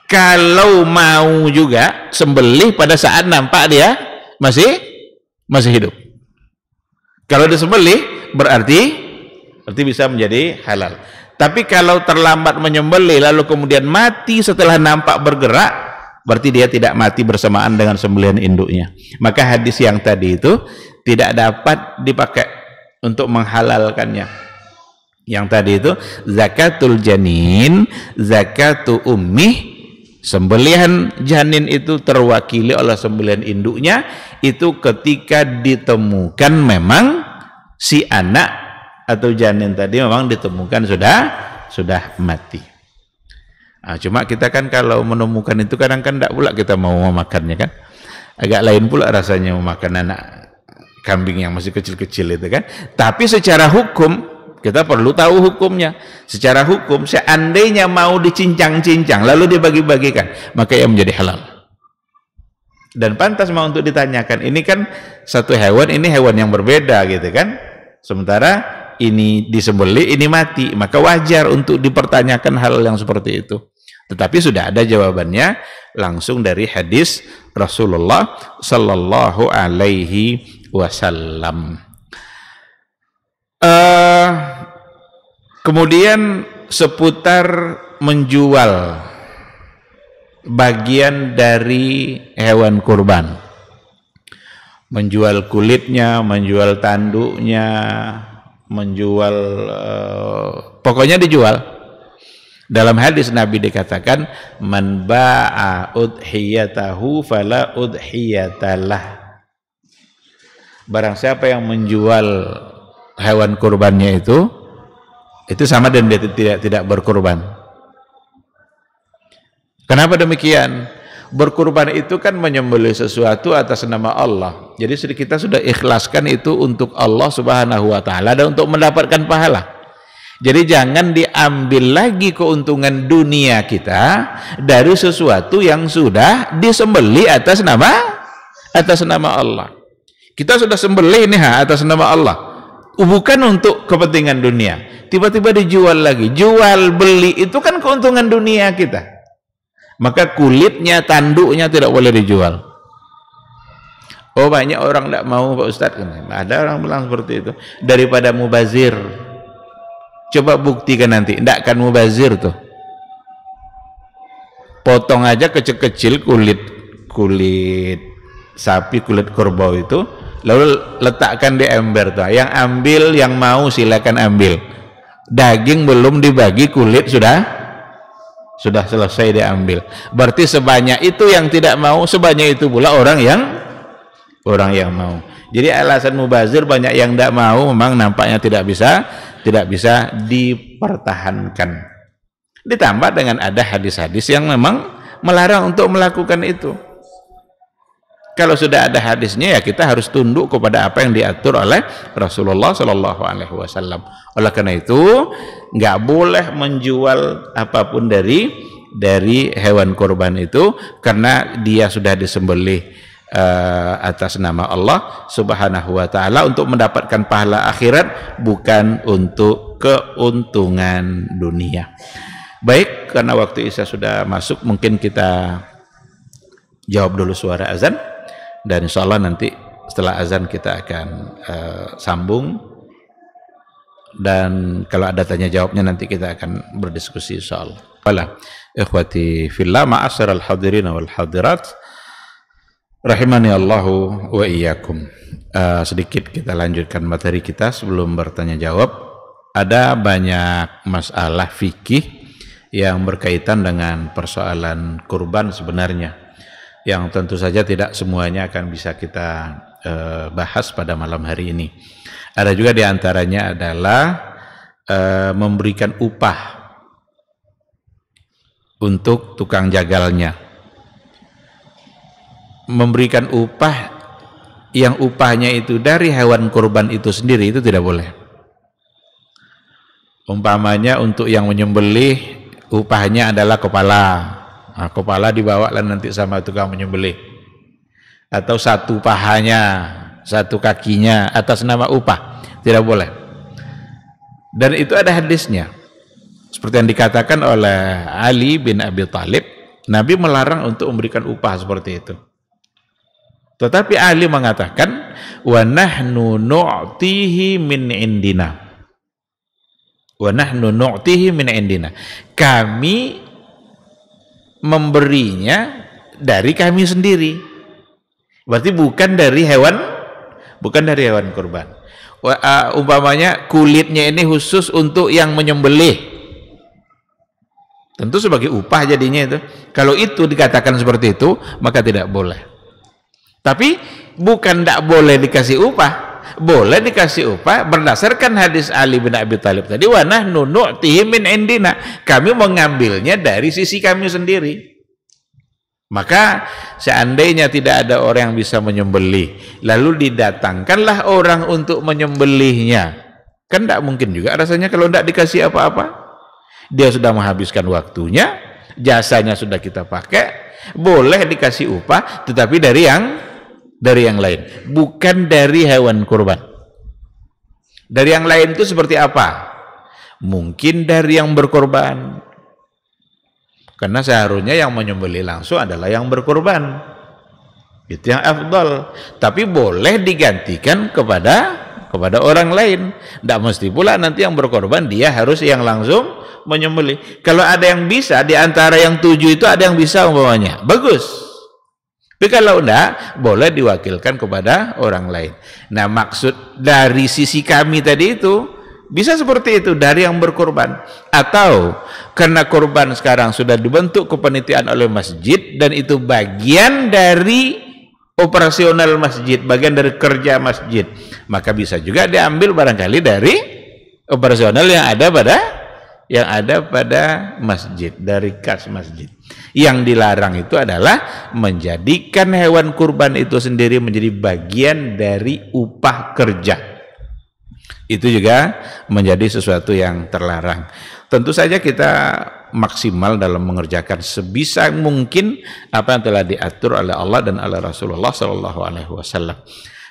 Kalau mau juga sembelih pada saat nampak dia masih hidup. Kalau disembelih berarti bisa menjadi halal. Tapi kalau terlambat menyembelih lalu kemudian mati setelah nampak bergerak, berarti dia tidak mati bersamaan dengan sembelihan induknya. Maka hadis yang tadi itu tidak dapat dipakai untuk menghalalkannya. Yang tadi itu zakatul janin, zakatu ummi, sembelihan janin itu terwakili oleh sembelihan induknya, itu ketika ditemukan memang si anak atau janin tadi memang ditemukan sudah mati. Nah, cuma kita kan kalau menemukan itu kadang kan tidak pula kita mau memakannya kan, agak lain pula rasanya memakan anak kambing yang masih kecil-kecil itu kan. Tapi secara hukum kita perlu tahu hukumnya. Secara hukum seandainya mau dicincang-cincang lalu dibagi-bagikan, maka ia menjadi halal. Dan pantas mau untuk ditanyakan, ini kan satu hewan, ini hewan yang berbeda gitu kan. Sementara ini disembelih, ini mati, maka wajar untuk dipertanyakan hal yang seperti itu. Tetapi sudah ada jawabannya langsung dari hadis Rasulullah sallallahu alaihi wasallam. Kemudian seputar menjual bagian dari hewan kurban, menjual kulitnya, menjual tanduknya, menjual pokoknya dijual. Dalam hadis Nabi dikatakan, man ba'a udhiyatahu fala udhiyatalah. Barang siapa yang menjual hewan kurbannya itu sama dan dia tidak berkurban. Kenapa demikian? Berkurban itu kan menyembelih sesuatu atas nama Allah. Jadi kita sudah ikhlaskan itu untuk Allah Subhanahu wa taala dan untuk mendapatkan pahala. Jadi jangan diambil lagi keuntungan dunia kita dari sesuatu yang sudah disembelih atas nama Allah. Kita sudah sembelih nih atas nama Allah. Bukan untuk kepentingan dunia. Tiba-tiba dijual lagi. Jual beli itu kan keuntungan dunia kita. Maka kulitnya, tanduknya tidak boleh dijual. Oh, banyak orang tidak mau Pak Ustadz. Ada orang bilang seperti itu. Daripada mubazir. Coba buktikan nanti. Tidak akan mubazir tuh. Potong aja kecil-kecil kulit sapi, kulit kerbau itu. Lalu letakkan di ember tuh. Yang ambil, yang mau silakan ambil. Daging belum dibagi, kulit sudah selesai diambil. Berarti sebanyak itu yang tidak mau, sebanyak itu pula orang yang mau. Jadi alasan mubazir banyak yang tidak mau, memang nampaknya tidak bisa dipertahankan. Ditambah dengan ada hadis-hadis yang memang melarang untuk melakukan itu. Kalau sudah ada hadisnya ya kita harus tunduk kepada apa yang diatur oleh Rasulullah Shallallahu Alaihi Wasallam. Oleh karena itu nggak boleh menjual apapun dari hewan kurban itu karena dia sudah disembelih atas nama Allah Subhanahu Wa Taala untuk mendapatkan pahala akhirat, bukan untuk keuntungan dunia. Baik, karena waktu Isya sudah masuk, mungkin kita jawab dulu suara azan. Dan insya Allah nanti setelah azan kita akan sambung, dan kalau ada tanya jawabnya nanti kita akan berdiskusi insya Allah. Wala ikhwati fillah, ma'asyiral hadirin wal hadirat rahimani Allahu wa iyyakum. Sedikit kita lanjutkan materi kita sebelum bertanya jawab. Ada banyak masalah fikih yang berkaitan dengan persoalan kurban sebenarnya, yang tentu saja tidak semuanya akan bisa kita bahas pada malam hari ini. Ada juga diantaranya adalah memberikan upah untuk tukang jagalnya. Memberikan upah yang upahnya itu dari hewan kurban itu sendiri, itu tidak boleh. Umpamanya untuk yang menyembelih upahnya adalah kepala. Nah, kepala dibawalah nanti sama tukang menyembelih, atau satu pahanya, satu kakinya atas nama upah, tidak boleh. Dan itu ada hadisnya, seperti yang dikatakan oleh Ali bin Abi Thalib, Nabi melarang untuk memberikan upah seperti itu. Tetapi Ali mengatakan, wa nahnu nu'tihi min indina, wa nahnu nu'tihi min indina, kami memberinya dari kami sendiri. Berarti bukan dari hewan kurban. Umpamanya kulitnya ini khusus untuk yang menyembelih, tentu sebagai upah jadinya itu. Kalau itu dikatakan seperti itu, maka tidak boleh. Tapi bukan tidak boleh dikasih upah, boleh dikasih upah berdasarkan hadis Ali bin Abi Thalib tadi, wa nahnu nu'tihi min indina, kami mengambilnya dari sisi kami sendiri. Maka seandainya tidak ada orang yang bisa menyembelih, lalu didatangkanlah orang untuk menyembelihnya, kan tidak mungkin juga rasanya kalau tidak dikasih apa-apa. Dia sudah menghabiskan waktunya, jasanya sudah kita pakai, boleh dikasih upah, tetapi dari yang lain, bukan dari hewan kurban. Dari yang lain itu seperti apa? Mungkin dari yang berkorban, karena seharusnya yang menyembelih langsung adalah yang berkorban, itu yang afdal. Tapi boleh digantikan kepada orang lain. Tidak mesti pula nanti yang berkorban dia harus yang langsung menyembelih. Kalau ada yang bisa di antara yang 7 itu ada yang bisa umpamanya, bagus. Tapi kalau enggak, boleh diwakilkan kepada orang lain. Nah, maksud dari sisi kami tadi itu bisa seperti itu, dari yang berkorban, atau karena korban sekarang sudah dibentuk kepanitiaan oleh masjid dan itu bagian dari operasional masjid, bagian dari kerja masjid, maka bisa juga diambil barangkali dari operasional yang ada pada masjid, dari kas masjid. Yang dilarang itu adalah menjadikan hewan kurban itu sendiri menjadi bagian dari upah kerja. Itu juga menjadi sesuatu yang terlarang. Tentu saja kita maksimal dalam mengerjakan sebisa mungkin apa yang telah diatur oleh Allah dan oleh Rasulullah SAW.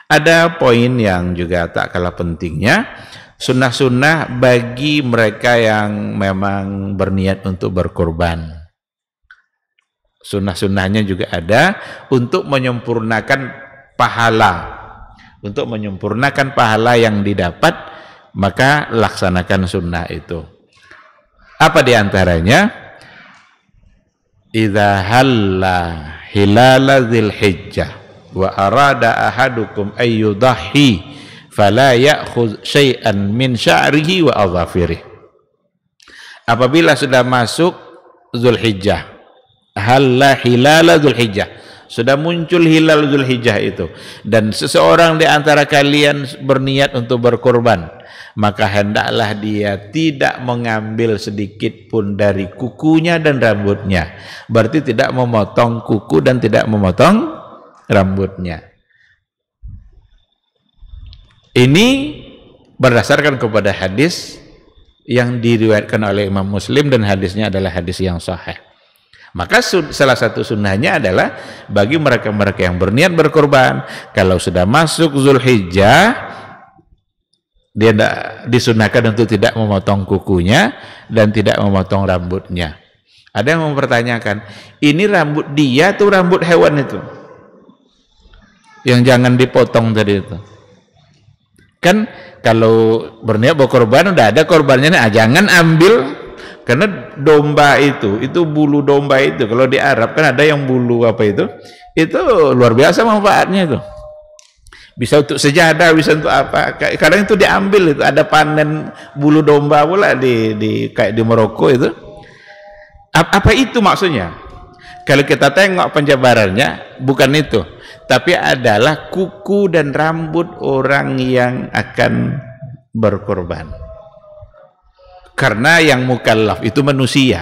Ada poin yang juga tak kalah pentingnya, sunnah-sunnah bagi mereka yang memang berniat untuk berkorban. Sunnah-sunnahnya juga ada untuk menyempurnakan pahala. Untuk menyempurnakan pahala yang didapat, maka laksanakan sunnah itu. Apa diantaranya? Idza halla hilala dzilhijjah wa arada ahadukum ayyudahhi fala ya'khudh syai'an min sya'rihi wa adhafirih. Apabila sudah masuk Zulhijjah, halla hilala Zulhijjah, sudah muncul hilal Zulhijjah itu, dan seseorang di antara kalian berniat untuk berkorban, maka hendaklah dia tidak mengambil sedikit pun dari kukunya dan rambutnya. Berarti tidak memotong kuku dan tidak memotong rambutnya. Ini berdasarkan kepada hadis yang diriwayatkan oleh Imam Muslim, dan hadisnya adalah hadis yang sahih. Maka salah satu sunnahnya adalah bagi mereka-mereka yang berniat berkorban, kalau sudah masuk Zulhijjah, dia disunahkan untuk tidak memotong kukunya dan tidak memotong rambutnya. Ada yang mempertanyakan, ini rambut dia atau rambut hewan itu yang jangan dipotong tadi itu? Kan kalau berniat berkorban udah ada korbannya, jangan ambil. Karena domba itu bulu domba itu, kalau di Arab kan ada yang bulu apa itu luar biasa manfaatnya itu. Bisa untuk sejadah, bisa untuk apa. Kadang itu diambil, itu ada panen bulu domba pula di kayak di Maroko itu. Apa itu maksudnya? Kalau kita tengok penjabarannya bukan itu, tapi adalah kuku dan rambut orang yang akan berkorban. Karena yang mukallaf itu manusia,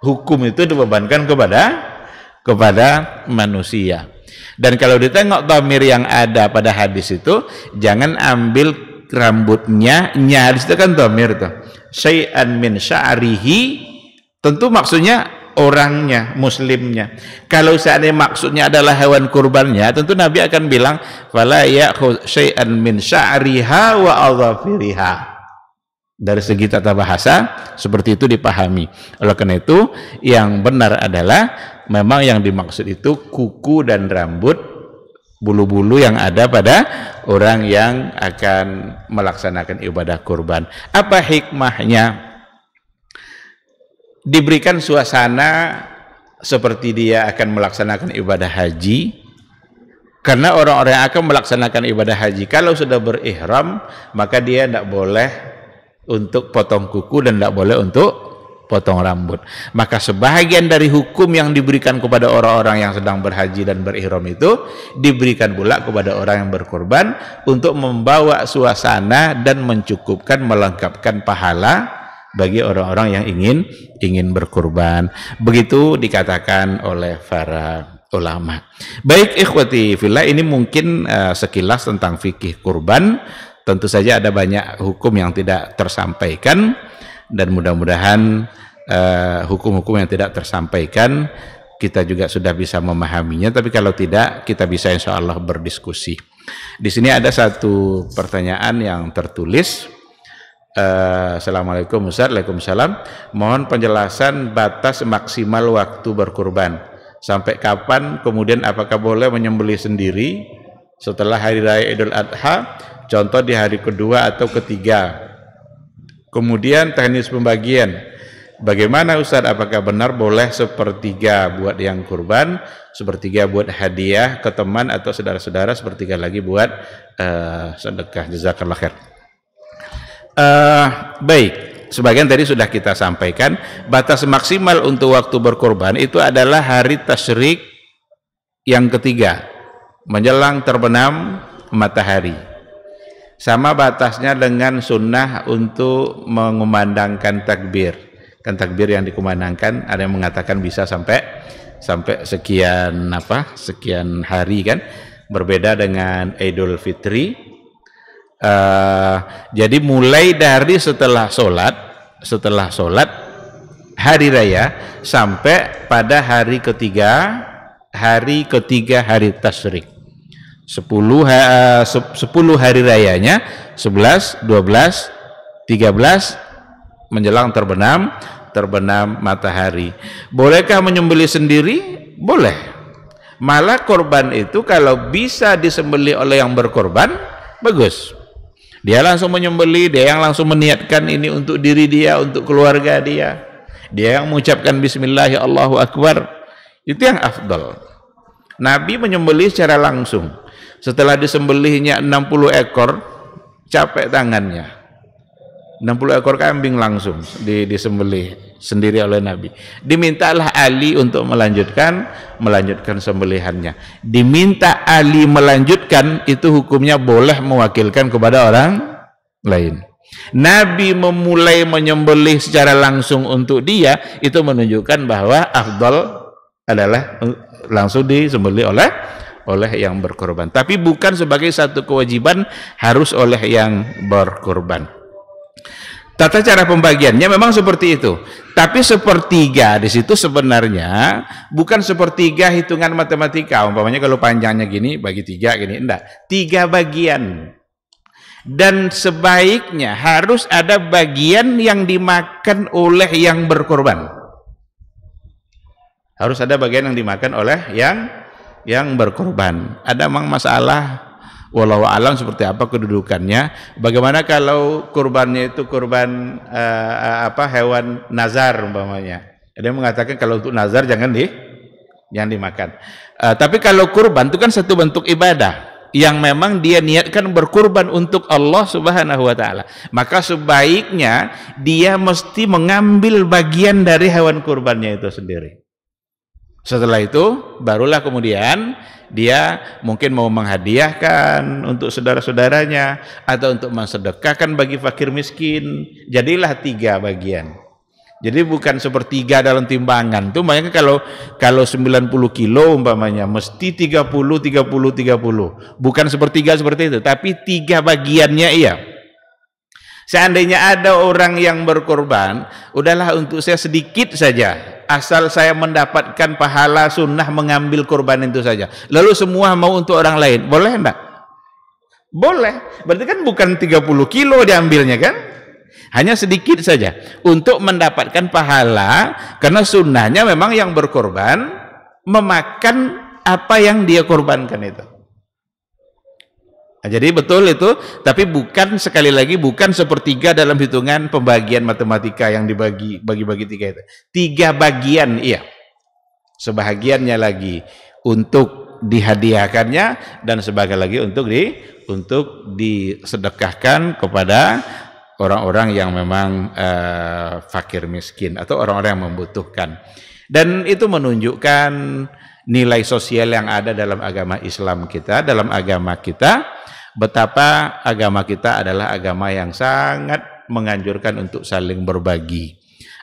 hukum itu dibebankan kepada manusia. Dan kalau ditengok dhamir yang ada pada hadis itu, jangan ambil rambutnya, di situ kan dhamir tuh, syai'an min sya'rihi, tentu maksudnya orangnya, muslimnya. Kalau seandainya maksudnya adalah hewan kurbannya, tentu Nabi akan bilang fala ya'khudh syai'an min sya'riha wa adhafiriha. Dari segi tata bahasa seperti itu dipahami. Oleh karena itu yang benar adalah memang yang dimaksud itu kuku dan rambut, bulu-bulu yang ada pada orang yang akan melaksanakan ibadah kurban. Apa hikmahnya? Diberikan suasana seperti dia akan melaksanakan ibadah haji. Karena orang-orang yang akan melaksanakan ibadah haji kalau sudah berihram, maka dia tidak boleh untuk potong kuku dan tidak boleh untuk potong rambut. Maka sebahagian dari hukum yang diberikan kepada orang-orang yang sedang berhaji dan berihram itu diberikan pula kepada orang yang berkorban untuk membawa suasana dan mencukupkan, melengkapkan pahala bagi orang-orang yang ingin berkorban. Begitu dikatakan oleh para ulama. Baik ikhwati fillah, ini mungkin sekilas tentang fikih kurban. Tentu saja ada banyak hukum yang tidak tersampaikan, dan mudah-mudahan hukum-hukum yang tidak tersampaikan kita juga sudah bisa memahaminya, tapi kalau tidak kita bisa insya Allah berdiskusi. Di sini ada satu pertanyaan yang tertulis. Assalamualaikum Ustaz. Waalaikumsalam. Mohon penjelasan batas maksimal waktu berkurban. Sampai kapan, kemudian apakah boleh menyembelih sendiri setelah hari raya Idul Adha, contoh di hari kedua atau ketiga? Kemudian teknis pembagian, bagaimana Ustaz, apakah benar boleh sepertiga buat yang kurban, sepertiga buat hadiah ke teman atau saudara-saudara, sepertiga lagi buat sedekah? Jazakallah khair. Baik, sebagian tadi sudah kita sampaikan. Batas maksimal untuk waktu berkorban itu adalah hari tasyrik yang ketiga, menjelang terbenam matahari. Sama batasnya dengan sunnah untuk mengumandangkan takbir. Kan takbir yang dikumandangkan ada yang mengatakan bisa sampai sekian hari kan, berbeda dengan Idul Fitri. Jadi mulai dari setelah sholat hari raya sampai pada hari ketiga hari tasyrik. 10 hari rayanya, 11, 12, 13 menjelang terbenam matahari. Bolehkah menyembelih sendiri? Boleh. Malah korban itu kalau bisa disembelih oleh yang berkorban, bagus. Dia langsung menyembelih, dia yang langsung meniatkan ini untuk diri dia, untuk keluarga dia. Dia yang mengucapkan bismillah, ya Allahu Akbar. Itu yang afdal. Nabi menyembelih secara langsung. Setelah disembelihnya 60 ekor, capek tangannya. 60 ekor kambing langsung disembelih sendiri oleh Nabi. Dimintalah Ali untuk melanjutkan sembelihannya. Diminta Ali melanjutkan, itu hukumnya boleh mewakilkan kepada orang lain. Nabi memulai menyembelih secara langsung untuk dia, itu menunjukkan bahwa afdal adalah langsung disembelih oleh yang berkorban, tapi bukan sebagai satu kewajiban harus oleh yang berkorban. Tata cara pembagiannya memang seperti itu, tapi sepertiga di situ sebenarnya bukan sepertiga hitungan matematika. Umpamanya kalau panjangnya gini bagi 3 gini, enggak, 3 bagian. Dan sebaiknya harus ada bagian yang dimakan oleh yang berkorban. Harus ada bagian yang dimakan oleh yang berkorban. Ada memang masalah, wallahu alam seperti apa kedudukannya. Bagaimana kalau kurbannya itu kurban hewan nazar umpamanya. Ada yang mengatakan kalau untuk nazar jangan dimakan. Tapi kalau kurban itu kan satu bentuk ibadah yang memang dia niatkan berkurban untuk Allah Subhanahu wa taala. Maka sebaiknya dia mesti mengambil bagian dari hewan kurbannya itu sendiri. Setelah itu barulah kemudian dia mungkin mau menghadiahkan untuk saudara-saudaranya atau untuk mensedekahkan bagi fakir miskin. Jadilah 3 bagian. Jadi bukan sepertiga dalam timbangan. Itu makanya kalau 90 kilo umpamanya mesti 30 30 30. Bukan sepertiga seperti itu, tapi 3 bagiannya iya. Seandainya ada orang yang berkorban, udahlah untuk saya sedikit saja, asal saya mendapatkan pahala sunnah mengambil korban itu saja. Lalu semua mau untuk orang lain, boleh enggak? Boleh. Berarti kan bukan 30 kilo diambilnya kan? Hanya sedikit saja untuk mendapatkan pahala, karena sunnahnya memang yang berkorban memakan apa yang dia korbankan itu. Nah, jadi betul itu, tapi bukan, sekali lagi bukan sepertiga dalam hitungan pembagian matematika yang dibagi 3 itu. 3 bagian iya. Sebahagiannya lagi untuk dihadiahkannya dan sebagian lagi untuk disedekahkan kepada orang-orang yang memang fakir miskin atau orang-orang yang membutuhkan. Dan itu menunjukkan nilai sosial yang ada dalam agama Islam kita, dalam agama kita, betapa agama kita adalah agama yang sangat menganjurkan untuk saling berbagi.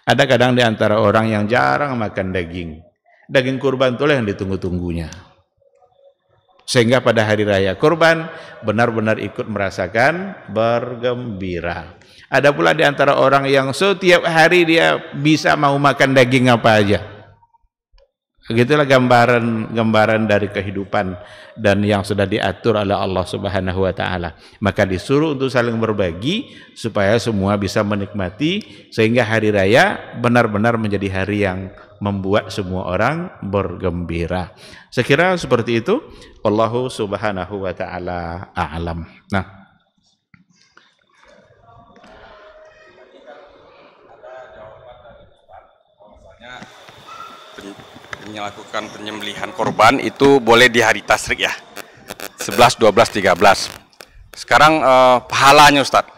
Ada kadang di antara orang yang jarang makan daging. Daging kurban itulah yang ditunggu-tunggunya. Sehingga pada hari raya kurban benar-benar ikut merasakan bergembira. Ada pula di antara orang yang setiap hari dia bisa mau makan daging apa aja. Begitulah gambaran dari kehidupan dan yang sudah diatur oleh Allah Subhanahu wa taala. Maka disuruh untuk saling berbagi supaya semua bisa menikmati sehingga hari raya benar-benar menjadi hari yang membuat semua orang bergembira. Saya kira seperti itu. Wallahu Subhanahu wa taala a'lam. Nah, melakukan penyembelihan korban itu boleh di hari tasyrik ya, 11, 12, 13. Sekarang pahalanya Ustadz,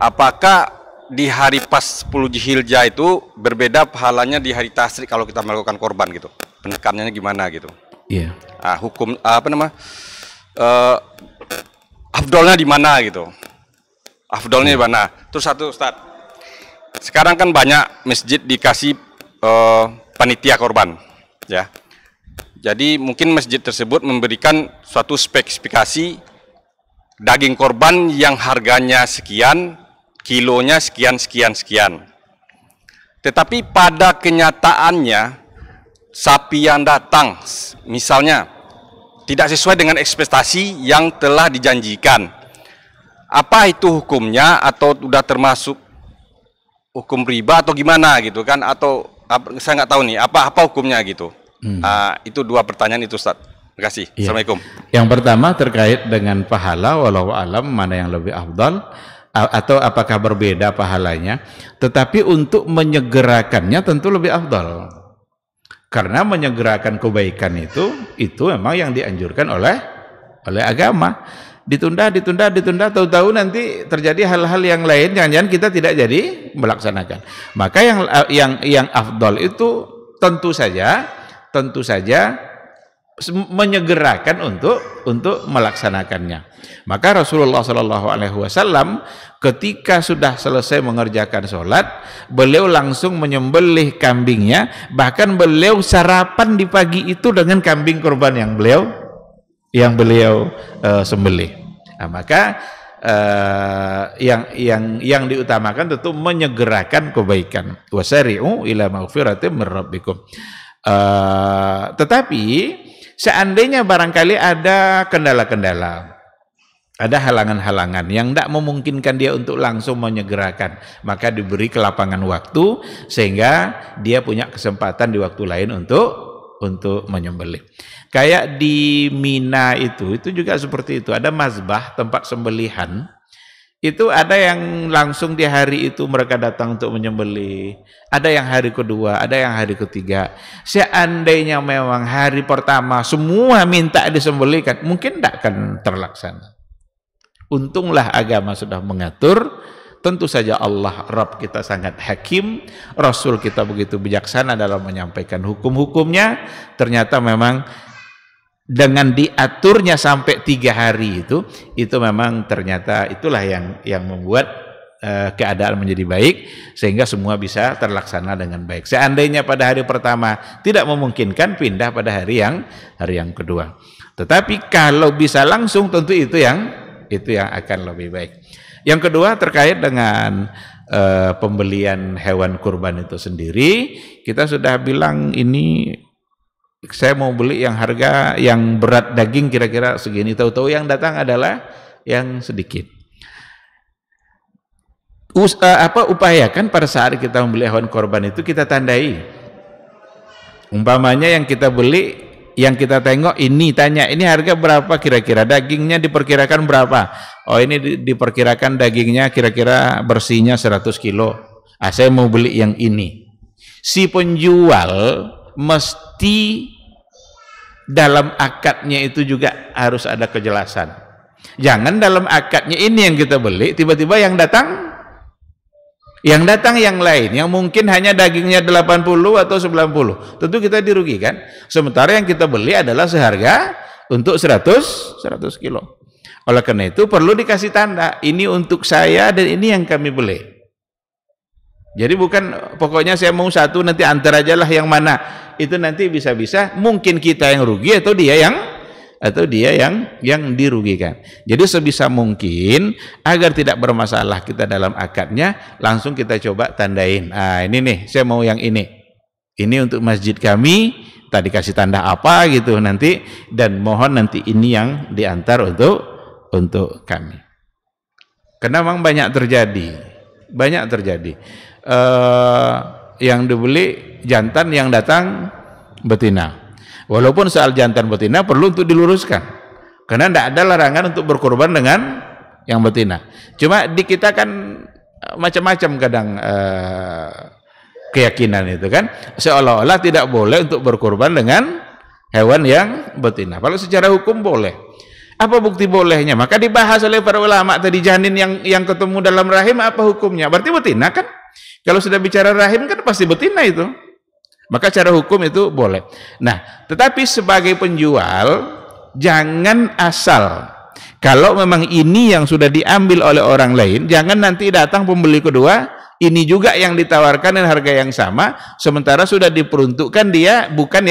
apakah di hari pas 10 Dzulhijjah itu berbeda pahalanya di hari tasyrik kalau kita melakukan korban gitu? Penekanannya gimana gitu? Iya. Yeah. Hukum afdolnya di mana gitu? Afdolnya di mana? Terus satu Ustadz, sekarang kan banyak masjid dikasih panitia korban. Ya, jadi mungkin masjid tersebut memberikan suatu spesifikasi daging korban yang harganya sekian, kilonya sekian. Tetapi pada kenyataannya sapi yang datang, misalnya tidak sesuai dengan ekspektasi yang telah dijanjikan. Apa itu hukumnya atau sudah termasuk hukum riba atau gimana gitu kan? Atau saya nggak tahu nih apa hukumnya gitu. Itu dua pertanyaan itu Ustaz. Terima kasih. Ya. Assalamualaikum. Yang pertama terkait dengan pahala, wallahu alam mana yang lebih afdal atau apakah berbeda pahalanya. Tetapi untuk menyegerakannya tentu lebih afdal. Karena menyegerakan kebaikan itu memang yang dianjurkan oleh agama. Ditunda, tahu-tahu nanti terjadi hal-hal yang lain, jangan-jangan kita tidak jadi melaksanakan. Maka yang afdal itu tentu saja menyegerakan untuk melaksanakannya. Maka Rasulullah Shallallahu Alaihi Wasallam ketika sudah selesai mengerjakan sholat, beliau langsung menyembelih kambingnya. Bahkan beliau sarapan di pagi itu dengan kambing kurban yang beliau sembelih. Nah, maka yang diutamakan tentu menyegerakan kebaikan. Wasari'u ila maghfiratin min rabbikum. Tetapi seandainya barangkali ada kendala-kendala, ada halangan-halangan yang tidak memungkinkan dia untuk langsung menyegerakan, maka diberi kelapangan waktu sehingga dia punya kesempatan di waktu lain untuk menyembelih. Kayak di Mina itu juga seperti itu. Ada mazbah, tempat sembelihan. Itu ada yang langsung di hari itu mereka datang untuk menyembelih. Ada yang hari kedua, ada yang hari ketiga. Seandainya memang hari pertama semua minta disembelihkan, mungkin tidak akan terlaksana. Untunglah agama sudah mengatur. Tentu saja Allah Rabb kita sangat hakim, Rasul kita begitu bijaksana dalam menyampaikan hukum-hukumnya. Ternyata memang dengan diaturnya sampai 3 hari itu memang ternyata itulah yang membuat keadaan menjadi baik sehingga semua bisa terlaksana dengan baik. Seandainya pada hari pertama tidak memungkinkan, pindah pada hari yang kedua. Tetapi kalau bisa langsung tentu itu yang akan lebih baik. Yang kedua terkait dengan pembelian hewan kurban itu sendiri, kita sudah bilang ini saya mau beli yang harga yang berat daging kira-kira segini, tahu-tahu yang datang adalah yang sedikit. Upayakan pada saat kita membeli hewan korban itu kita tandai. Umpamanya yang kita beli, yang kita tengok ini, tanya ini harga berapa kira-kira, dagingnya diperkirakan berapa. Oh ini diperkirakan dagingnya kira-kira bersihnya 100 kilo. Saya mau beli yang ini. Si penjual mesti dalam akadnya itu juga harus ada kejelasan. Jangan dalam akadnya ini yang kita beli, tiba-tiba yang datang Yang datang yang lain, yang mungkin hanya dagingnya 80 atau 90, tentu kita dirugikan. Sementara yang kita beli adalah seharga untuk 100 kilo. Oleh karena itu perlu dikasih tanda, ini untuk saya dan ini yang kami beli. Jadi bukan pokoknya saya mau satu, nanti antar aja lah yang mana. Itu nanti bisa-bisa mungkin kita yang rugi atau dia yang dirugikan. Jadi sebisa mungkin agar tidak bermasalah kita dalam akadnya, langsung kita coba tandain. Ah, ini nih, saya mau yang ini. Ini untuk masjid kami, tadi kasih tanda apa gitu nanti, dan mohon nanti ini yang diantar untuk kami. Karena memang banyak terjadi. Yang dibeli jantan, yang datang betina. Walaupun soal jantan betina perlu untuk diluruskan, karena tidak ada larangan untuk berkorban dengan yang betina. Cuma di kita kan macam-macam kadang keyakinan itu kan, seolah-olah tidak boleh untuk berkorban dengan hewan yang betina. Kalau secara hukum boleh. Apa bukti bolehnya? Maka dibahas oleh para ulama tadi, janin yang ketemu dalam rahim apa hukumnya? Berarti betina kan? Kalau sudah bicara rahim kan pasti betina itu. Maka cara hukum itu boleh. Nah, tetapi sebagai penjual jangan asal. Kalau memang ini yang sudah diambil oleh orang lain, jangan nanti datang pembeli kedua, ini juga yang ditawarkan dengan harga yang sama, sementara sudah diperuntukkan dia bukan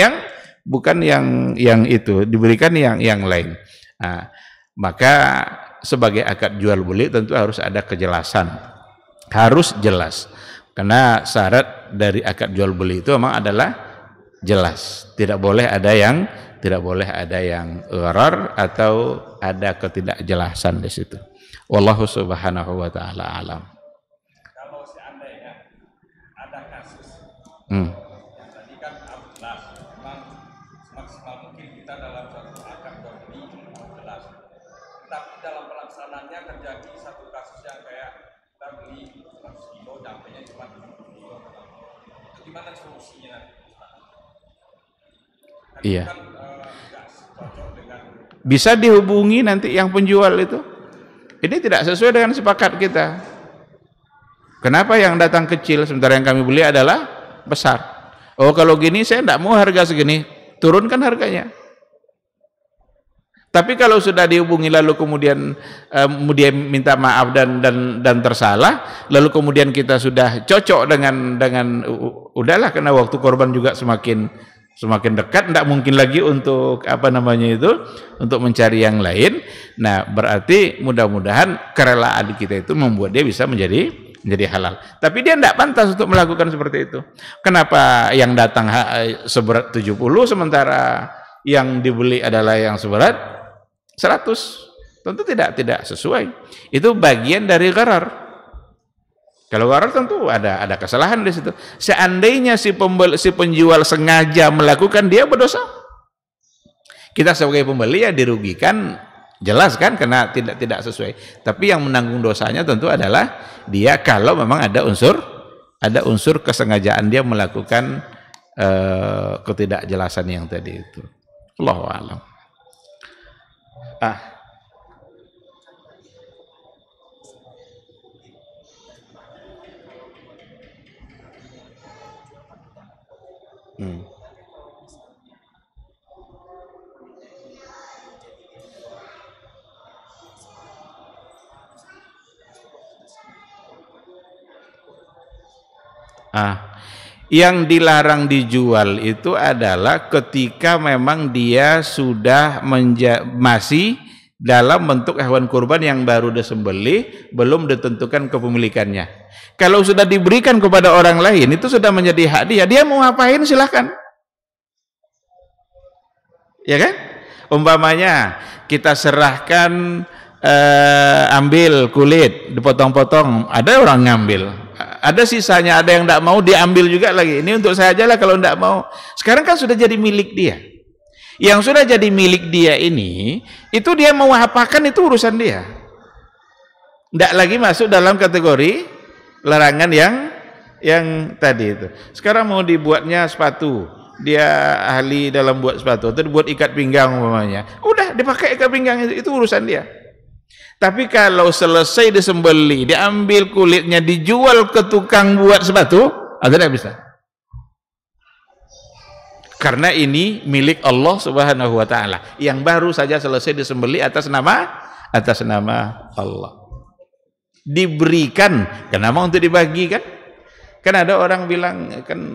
yang itu, diberikan yang lain. Nah, maka sebagai akad jual beli tentu harus ada kejelasan, harus jelas. Karena syarat dari akad jual beli itu memang adalah jelas, tidak boleh ada yang gharar atau ada ketidakjelasan di situ. Wallahu subhanahu wa ta'ala alam. Kalau seandainya ada kasus yang tadi kan 14, memang semaksimal mungkin kita dalam satu akad jual beli 14, tapi dalam pelaksanaannya terjadi satu kasus yang kayak kita beli 100 kilo, dampaknya cuma 70 kilo. Itu gimana solusinya? Iya. Kan nggak cocok dengan, Bisa dihubungi nanti yang penjual itu. Ini tidak sesuai dengan sepakat kita. Kenapa yang datang kecil sementara yang kami beli adalah besar? Oh, kalau gini saya tidak mau harga segini, turunkan harganya. Tapi kalau sudah dihubungi lalu kemudian dia minta maaf dan tersalah, lalu kemudian kita sudah cocok dengan udahlah, karena waktu korban juga semakin dekat, tidak mungkin lagi untuk untuk mencari yang lain. Nah, berarti mudah-mudahan kerelaan kita itu membuat dia bisa menjadi halal. Tapi dia tidak pantas untuk melakukan seperti itu. Kenapa yang datang seberat 70 sementara yang dibeli adalah yang seberat 100? Tentu tidak sesuai. Itu bagian dari gharar. Kalau gharar tentu ada kesalahan di situ. Seandainya si penjual sengaja melakukan, dia berdosa. Kita sebagai pembeli ya dirugikan, jelas kan, karena tidak sesuai. Tapi yang menanggung dosanya tentu adalah dia, kalau memang ada unsur kesengajaan dia melakukan ketidakjelasan yang tadi itu. Allahu a'lam. Yang dilarang dijual itu adalah ketika memang dia sudah masih dalam bentuk hewan kurban yang baru disembelih, belum ditentukan kepemilikannya. Kalau sudah diberikan kepada orang lain, itu sudah menjadi hak dia. Dia mau ngapain silahkan. Ya kan? Umpamanya kita serahkan ambil kulit, dipotong-potong, ada orang ngambil, ada sisanya, ada yang tidak mau, diambil juga lagi. Ini untuk saya aja lah kalau tidak mau. Sekarang kan sudah jadi milik dia. Yang sudah jadi milik dia ini, itu dia mau apakan itu urusan dia. Tidak lagi masuk dalam kategori larangan yang tadi itu. Sekarang mau dibuatnya sepatu, dia ahli dalam buat sepatu, atau dibuat ikat pinggang umpamanya, udah dipakai ikat pinggang, itu urusan dia. Tapi kalau selesai disembeli, diambil kulitnya, dijual ke tukang buat sepatu, ada tidak bisa. Karena ini milik Allah Subhanahu wa taala yang baru saja selesai disembeli atas nama Allah. Diberikan, kenapa untuk dibagi kan? Kan ada orang bilang kan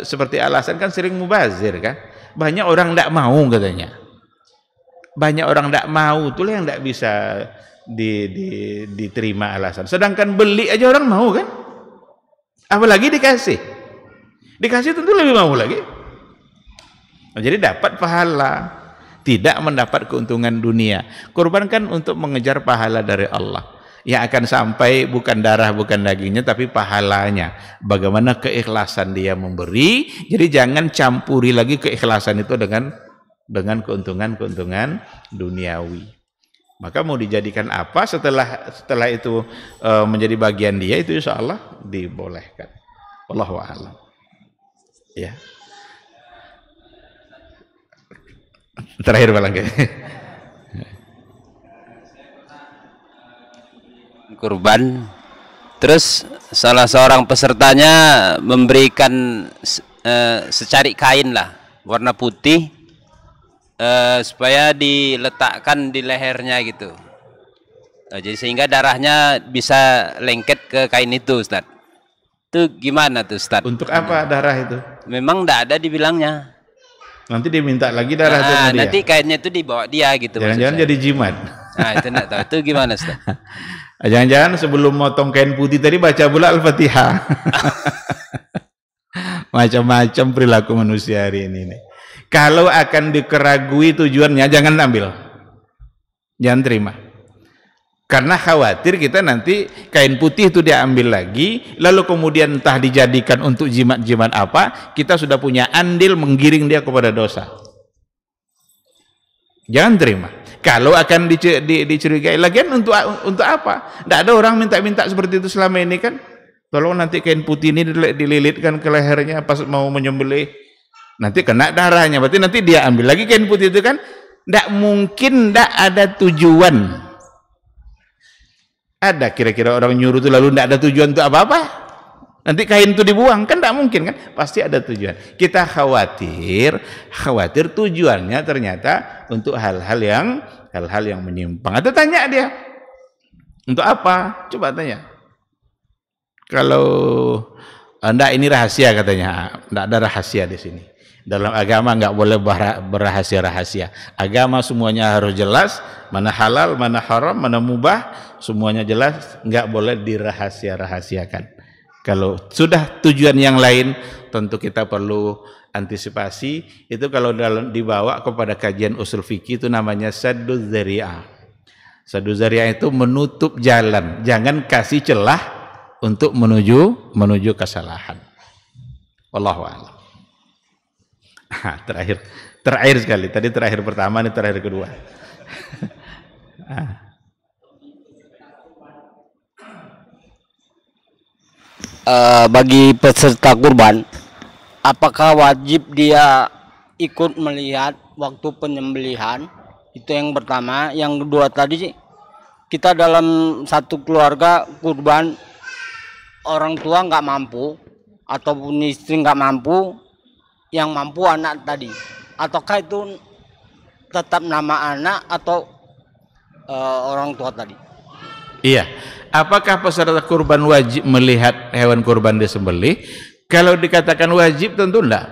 seperti alasan kan sering mubazir kan. Banyak orang tidak mau katanya. Banyak orang tidak mau, itulah yang tidak bisa diterima alasan. Sedangkan beli aja orang mau kan? Apalagi dikasih. Dikasih tentu lebih mau lagi. Nah, jadi dapat pahala, tidak mendapat keuntungan dunia. Kurban kan untuk mengejar pahala dari Allah. Yang akan sampai bukan darah, bukan dagingnya, tapi pahalanya. Bagaimana keikhlasan dia memberi. Jadi jangan campuri lagi keikhlasan itu dengan keuntungan-keuntungan duniawi. Maka mau dijadikan apa setelah itu menjadi bagian dia, itu insya Allah dibolehkan. Wallahu a'lam. Ya. Terakhir Bang. Kurban, terus salah seorang pesertanya memberikan secari kain lah warna putih supaya diletakkan di lehernya gitu. Jadi sehingga darahnya bisa lengket ke kain itu, Ustaz. Itu gimana tuh, Ustaz? Untuk apa darah itu? Memang tidak ada dibilangnya. Nanti dia minta lagi darah itu dia. Nanti kainnya itu dibawa dia gitu. Jangan-jangan jadi jimat. Nah, itu enggak tahu. Itu gimana, Ustaz? Jangan-jangan sebelum motong kain putih tadi baca pula Al-Fatihah. Macam-macam perilaku manusia hari ini nih. Kalau akan dikeragui tujuannya, jangan ambil. Jangan terima. Karena khawatir kita nanti kain putih itu diambil lagi, lalu kemudian entah dijadikan untuk jimat-jimat apa, kita sudah punya andil menggiring dia kepada dosa. Jangan terima. Kalau akan dicurigai, lagian untuk apa? Tidak ada orang minta-minta seperti itu selama ini kan. Tolong nanti kain putih ini dililitkan ke lehernya pas mau menyembelih, nanti kena darahnya, berarti nanti dia ambil lagi kain putih itu kan. Tidak mungkin tidak ada tujuan. Ada kira-kira orang nyuruh itu lalu tidak ada tujuan untuk apa-apa? Nanti kain itu dibuang, kan tidak mungkin kan? Pasti ada tujuan. Kita khawatir tujuannya ternyata untuk hal-hal yang menyimpang. Atau tanya dia, untuk apa? Coba tanya. Kalau enggak, ini rahasia katanya, enggak ada rahasia di sini. Dalam agama enggak boleh berrahasia-rahasia. Agama semuanya harus jelas, mana halal, mana haram, mana mubah, semuanya jelas, enggak boleh dirahasia-rahasiakan. Kalau sudah tujuan yang lain, tentu kita perlu antisipasi. Itu kalau dibawa kepada kajian usul fikih itu namanya saddu dzari'ah. Saddu dzari'ah itu menutup jalan, jangan kasih celah untuk menuju kesalahan. Wallahu a'lam. Terakhir sekali. Tadi terakhir pertama, ini terakhir kedua. Bagi peserta kurban, apakah wajib dia ikut melihat waktu penyembelihan? Itu yang pertama. Yang kedua tadi, kita dalam satu keluarga kurban, orang tua nggak mampu ataupun istri nggak mampu, yang mampu anak tadi, ataukah itu tetap nama anak atau orang tua tadi? Iya. Apakah peserta kurban wajib melihat hewan kurban disembelih? Kalau dikatakan wajib tentu enggak.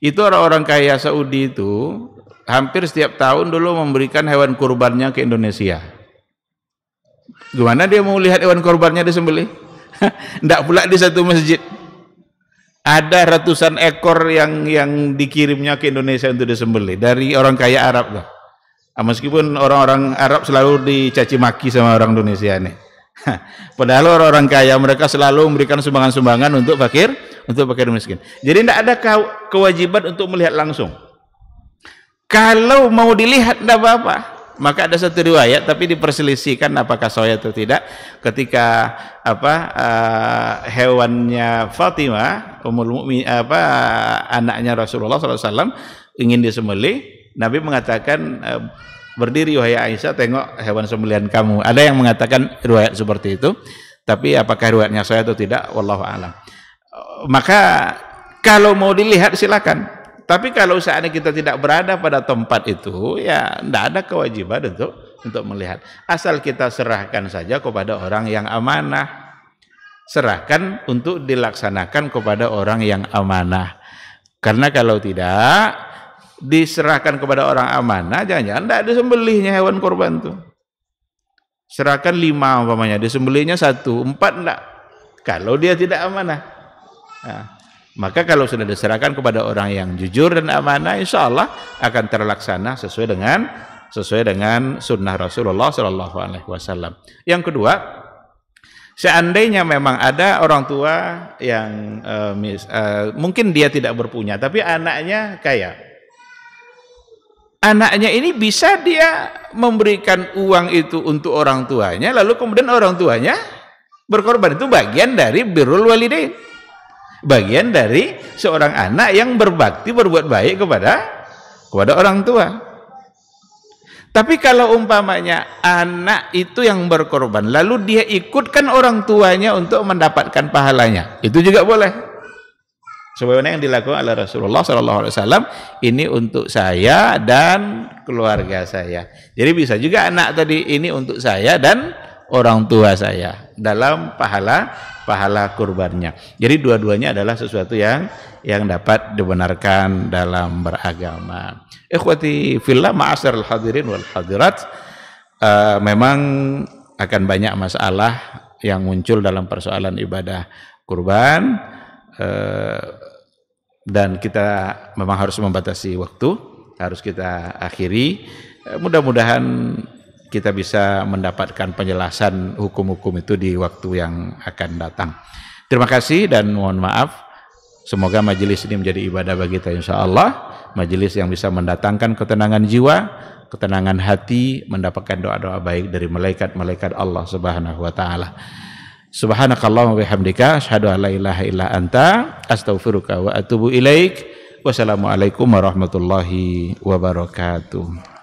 Itu orang-orang kaya Saudi itu hampir setiap tahun dulu memberikan hewan kurbannya ke Indonesia. Gimana dia mau lihat hewan kurbannya disembelih? Enggak pula di satu masjid. Ada ratusan ekor yang dikirimnya ke Indonesia untuk disembelih dari orang kaya Arab lah. Meskipun orang-orang Arab selalu dicaci maki sama orang Indonesia nih. Padahal orang-orang kaya mereka selalu memberikan sumbangan-sumbangan untuk fakir miskin. Jadi tidak ada kewajiban untuk melihat langsung. Kalau mau dilihat tidak apa-apa. Maka ada satu riwayat tapi diperselisihkan apakah sahih atau tidak, ketika hewannya Fatimah Ummul Mukminin, anaknya Rasulullah SAW ingin disembelih, Nabi mengatakan berdiri wahai Aisyah, tengok hewan sembelihan kamu. Ada yang mengatakan riwayat seperti itu, tapi apakah riwayatnya saya atau tidak, wallahu a'lam. Maka kalau mau dilihat silakan. Tapi kalau seandainya kita tidak berada pada tempat itu, ya tidak ada kewajiban untuk melihat. Asal kita serahkan saja kepada orang yang amanah. Serahkan untuk dilaksanakan kepada orang yang amanah. Karena kalau tidak diserahkan kepada orang amanah, jangan-jangan tidak disembelihnya hewan korban itu. Serahkan 5 umpamanya, disembelihnya 1, 4 enggak. Kalau dia tidak amanah. Nah, maka kalau sudah diserahkan kepada orang yang jujur dan amanah, insya Allah akan terlaksana sesuai dengan sunnah Rasulullah SAW. Yang kedua, seandainya memang ada orang tua yang mungkin dia tidak berpunya, tapi anaknya kaya. Anaknya ini bisa dia memberikan uang itu untuk orang tuanya, lalu kemudian orang tuanya berkorban. Itu bagian dari birrul walidain. Bagian dari seorang anak yang berbakti, berbuat baik kepada orang tua. Tapi kalau umpamanya anak itu yang berkorban, lalu dia ikutkan orang tuanya untuk mendapatkan pahalanya, itu juga boleh. Sebagaimana yang dilakukan oleh Rasulullah SAW, ini untuk saya dan keluarga saya. Jadi bisa juga anak tadi, ini untuk saya dan orang tua saya dalam pahala kurbannya. Jadi dua-duanya adalah sesuatu yang dapat dibenarkan dalam beragama. Ikhwati fillah, ma'asyiral hadirin wal hadirat, memang akan banyak masalah yang muncul dalam persoalan ibadah kurban, dan kita memang harus membatasi waktu, harus kita akhiri. Mudah-mudahan kita bisa mendapatkan penjelasan hukum-hukum itu di waktu yang akan datang. Terima kasih dan mohon maaf. Semoga majelis ini menjadi ibadah bagi kita insyaallah. Majelis yang bisa mendatangkan ketenangan jiwa, ketenangan hati, mendapatkan doa-doa baik dari malaikat-malaikat Allah Subhanahu wa taala. Subhanakallahumma wa bihamdika asyhadu an la ilaha illa anta astaghfiruka wa atubu ilaik. Wassalamualaikum warahmatullahi wabarakatuh.